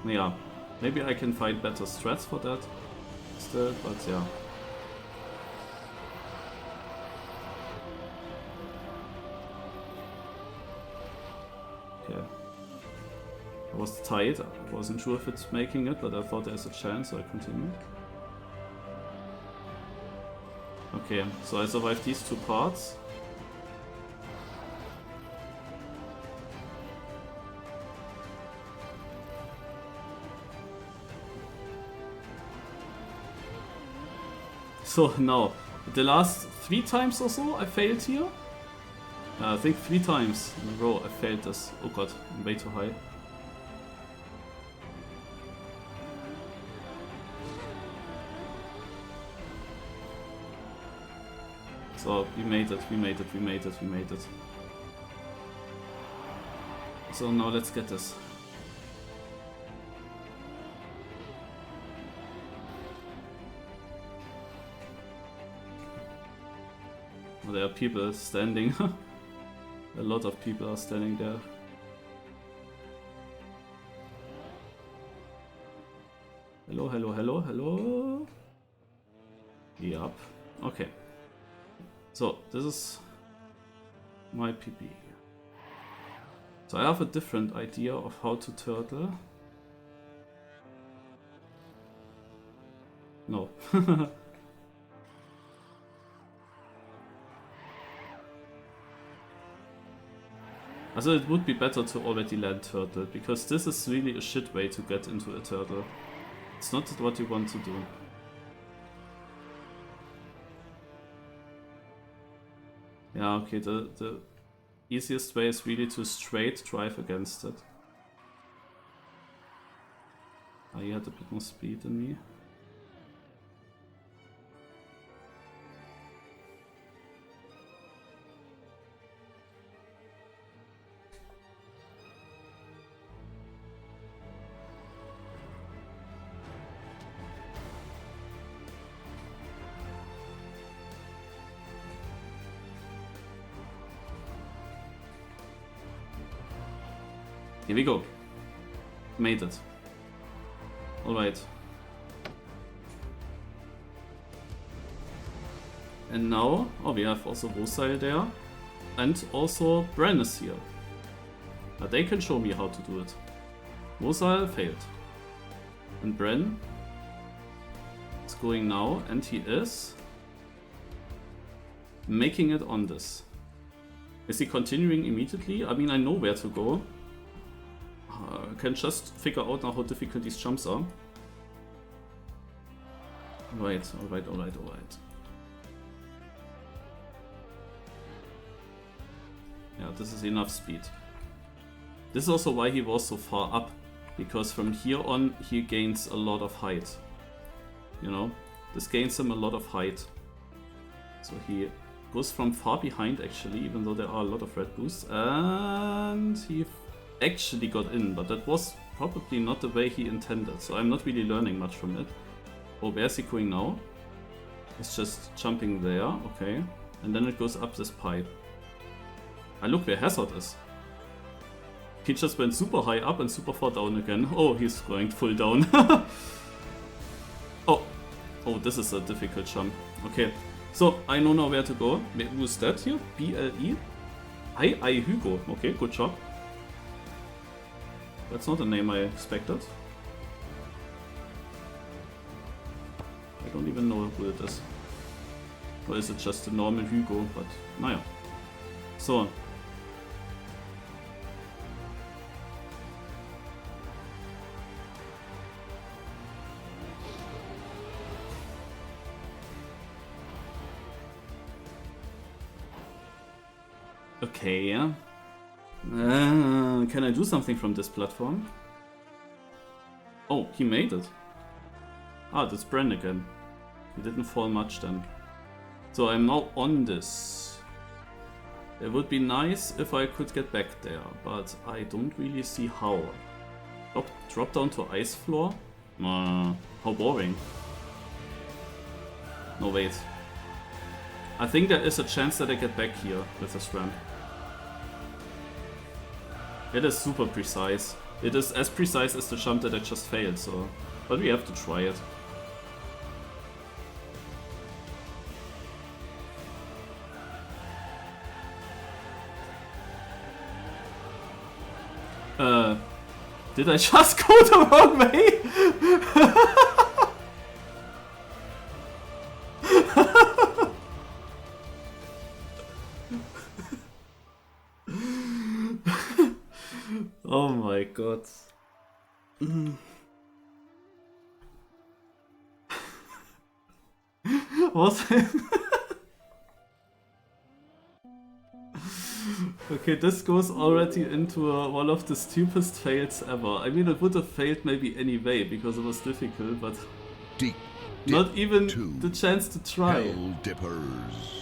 Yeah, maybe I can find better strats for that still, but yeah. Okay. I was tight, I wasn't sure if it's making it, but I thought there's a chance, so I continued. Okay, so I survived these two parts. So now, the last 3 times or so I failed here. I think 3 times in a row I failed this. Oh god, I'm way too high. So we made it, we made it, we made it, we made it. So now let's get this. Oh, there are people standing. A lot of people are standing there. Hello, hello, hello, hello. Yup. Okay. So, this is my PB. So I have a different idea of how to turtle. No. Also it would be better to already land turtle, because this is really a shit way to get into a turtle. It's not what you want to do. Yeah, okay, the easiest way is really to straight drive against it. Oh, he had a bit more speed than me. Here we go. Made it. Alright. And now, oh, we have also Rosail there. And also Bren is here. Now they can show me how to do it. Rosail failed. And Bren is going now, and he is making it on this. Is he continuing immediately? I mean, I know where to go. I can just figure out now how difficult these jumps are. Alright, alright, alright, alright. Yeah, this is enough speed. This is also why he was so far up, because from here on he gains a lot of height. You know, this gains him a lot of height. So he goes from far behind actually, even though there are a lot of red boosts, and he actually got in, but that was probably not the way he intended, so I'm not really learning much from it. Oh, where's he going now? He's just jumping there, okay. And then it goes up this pipe. Ah, look where Hazard is. He just went super high up and super far down again. Oh, he's going full down. Oh, this is a difficult jump. Okay, so I know now where to go. Who's that here? BLE? I Hugo. Okay, good job. That's not a name I expected. I don't even know who it is. Or is it just a normal Hugo? But, naja. So. Okay, yeah. Can I do something from this platform? Oh, he made it. Ah, that's Bren again. He didn't fall much then. So I'm now on this. It would be nice if I could get back there, but I don't really see how. Drop down to ice floor? How boring. No, wait. I think there is a chance that I get back here with this ramp. It is super precise. It is as precise as the jump that I just failed, so... But we have to try it. Did I just go the wrong way? Oh my god. Was I... Okay, this goes already into one of the stupidest fails ever. I mean, it would have failed maybe anyway because it was difficult, but Deep not even to the chance to try. Hell Dippers.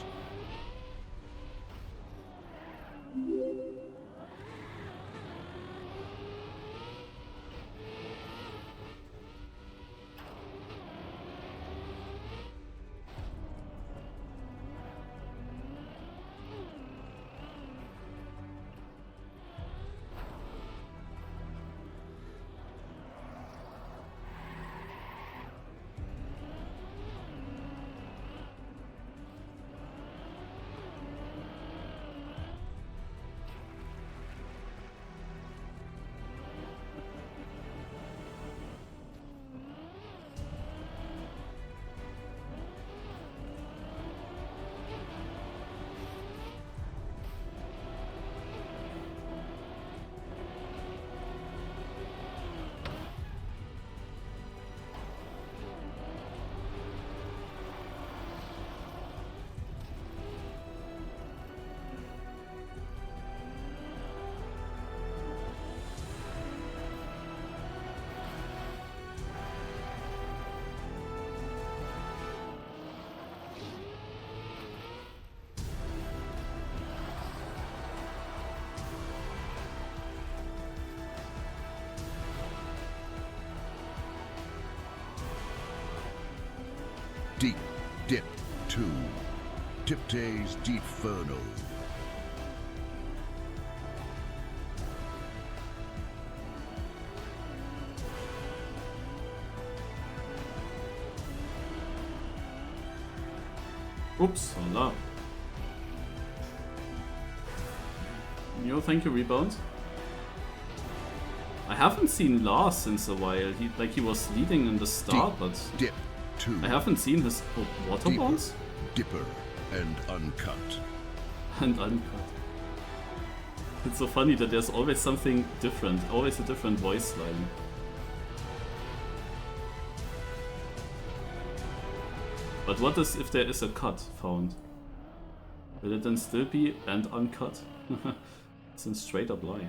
Dip 2. Tiptay's Deferno. Oops, oh no. Yo, thank you, Rebound. I haven't seen Lars since a while. He was leading in the start, but Dip 2. I haven't seen his water Deeper, bombs Dipper, and Uncut. and uncut. It's so funny that there's always something different, always a different voice line. But what is if there is a cut found? Will it then still be and uncut? It's a straight up lie.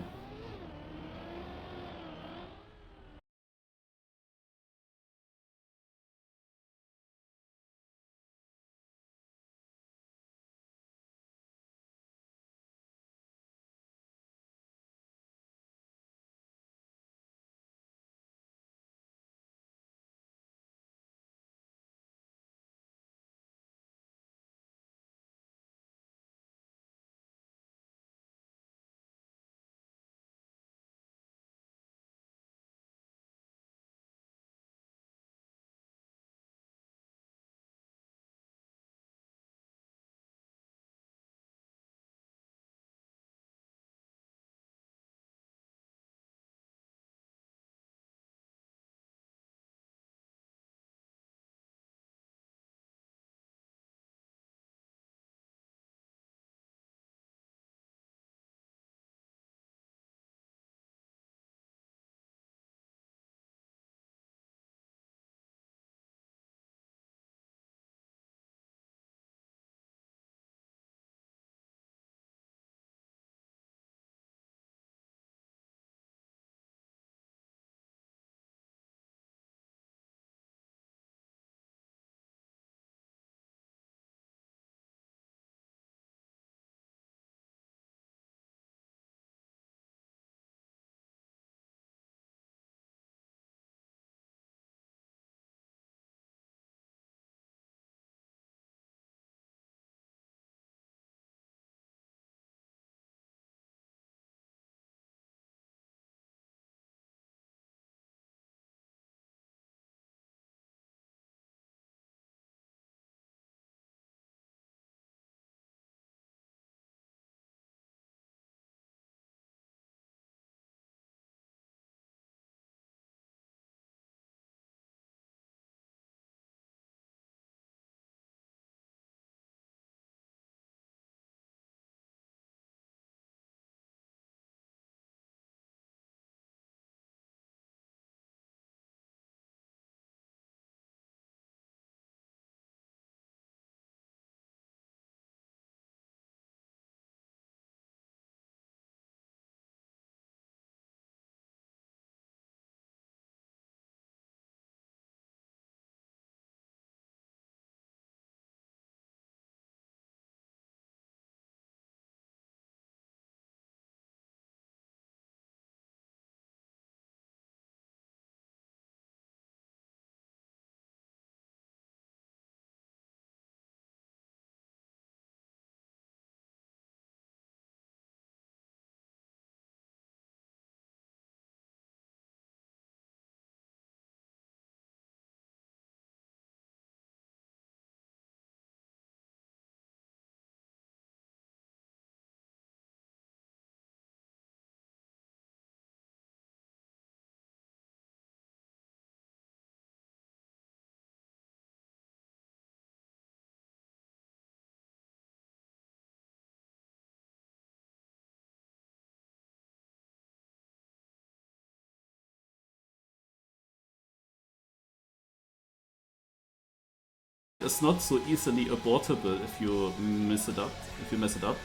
It's not so easily abortable if you mess it up.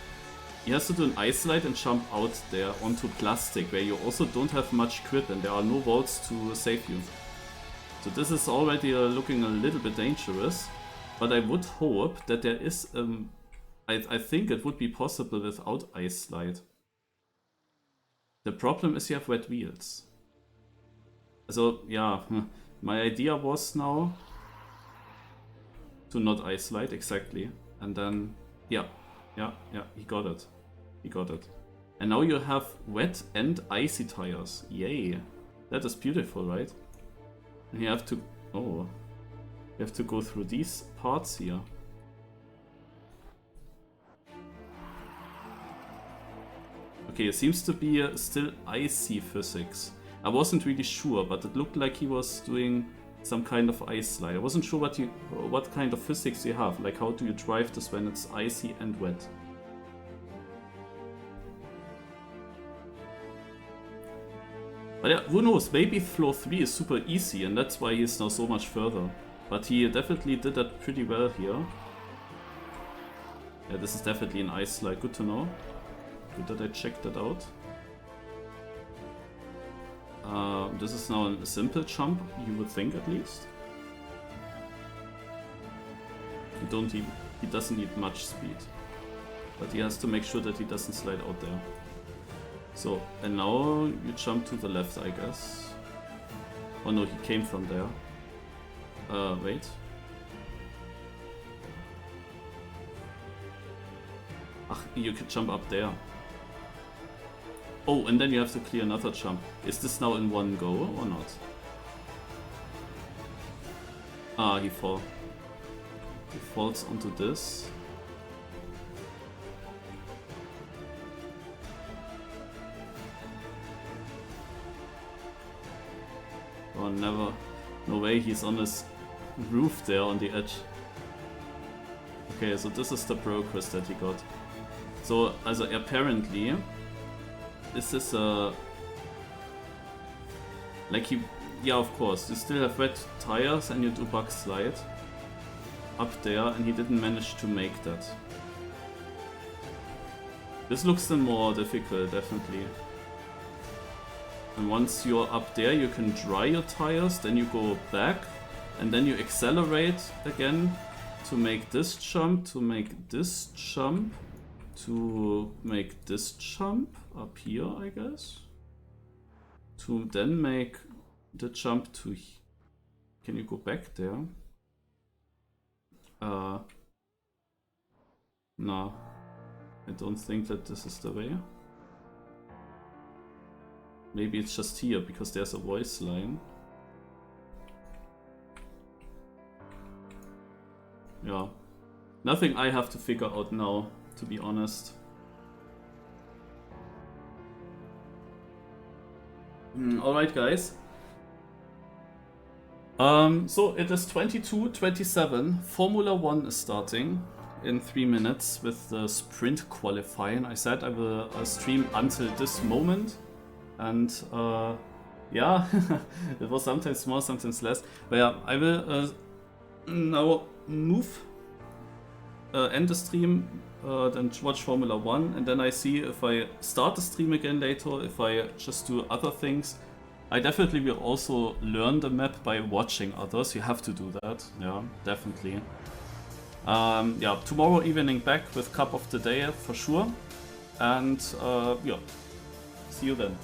You have to do an ice slide and jump out there onto plastic, where you also don't have much grip and there are no vaults to save you. So this is already looking a little bit dangerous, but I would hope that there is I think it would be possible without ice slide. The problem is you have wet wheels. So yeah, my idea was now To not ice slide, exactly. And then, yeah, he got it. He got it. And now you have wet and icy tires. Yay. That is beautiful, right? And you have to, oh, you have to go through these parts here. Okay, it seems to be still icy physics. I wasn't really sure, but it looked like he was doing some kind of ice slide. I wasn't sure what kind of physics you have. Like, how do you drive this when it's icy and wet? But yeah, who knows? Maybe floor 3 is super easy and that's why he's now so much further. But he definitely did that pretty well here. Yeah, this is definitely an ice slide. Good to know. Good that I checked that out. This is now a simple jump, you would think at least. He doesn't need much speed. But he has to make sure that he doesn't slide out there. So, and now you jump to the left, I guess. Oh no, he came from there. Wait. Ach, you could jump up there. Oh, and then you have to clear another jump. Is this now in one go or not? Ah, he falls onto this. Oh, never. No way, he's on this roof there on the edge. Okay, so this is the progress that he got. So, also apparently, this is like he, yeah, of course, you still have wet tires and you do bug slide up there, and he didn't manage to make that. This looks then more difficult, definitely. And once you're up there, you can dry your tires, then you go back, and then you accelerate again to make this jump, to make this jump, to make this jump up here, I guess. To then make the jump to... Can you go back there? No. I don't think that this is the way. Maybe it's just here, because there's a voice line. Yeah. Nothing I have to figure out now, to be honest. Alright, guys. So it is 22:27. Formula 1 is starting in 3 minutes with the sprint qualifying. I said I will stream until this moment. And yeah, it was sometimes more, sometimes less. But yeah, I will now move, end the stream, then watch Formula 1, and then I see if I start the stream again later, if I just do other things. I definitely will also learn the map by watching others. You have to do that, yeah, definitely. Yeah, tomorrow evening back with Cup of the Day for sure. And yeah, see you then.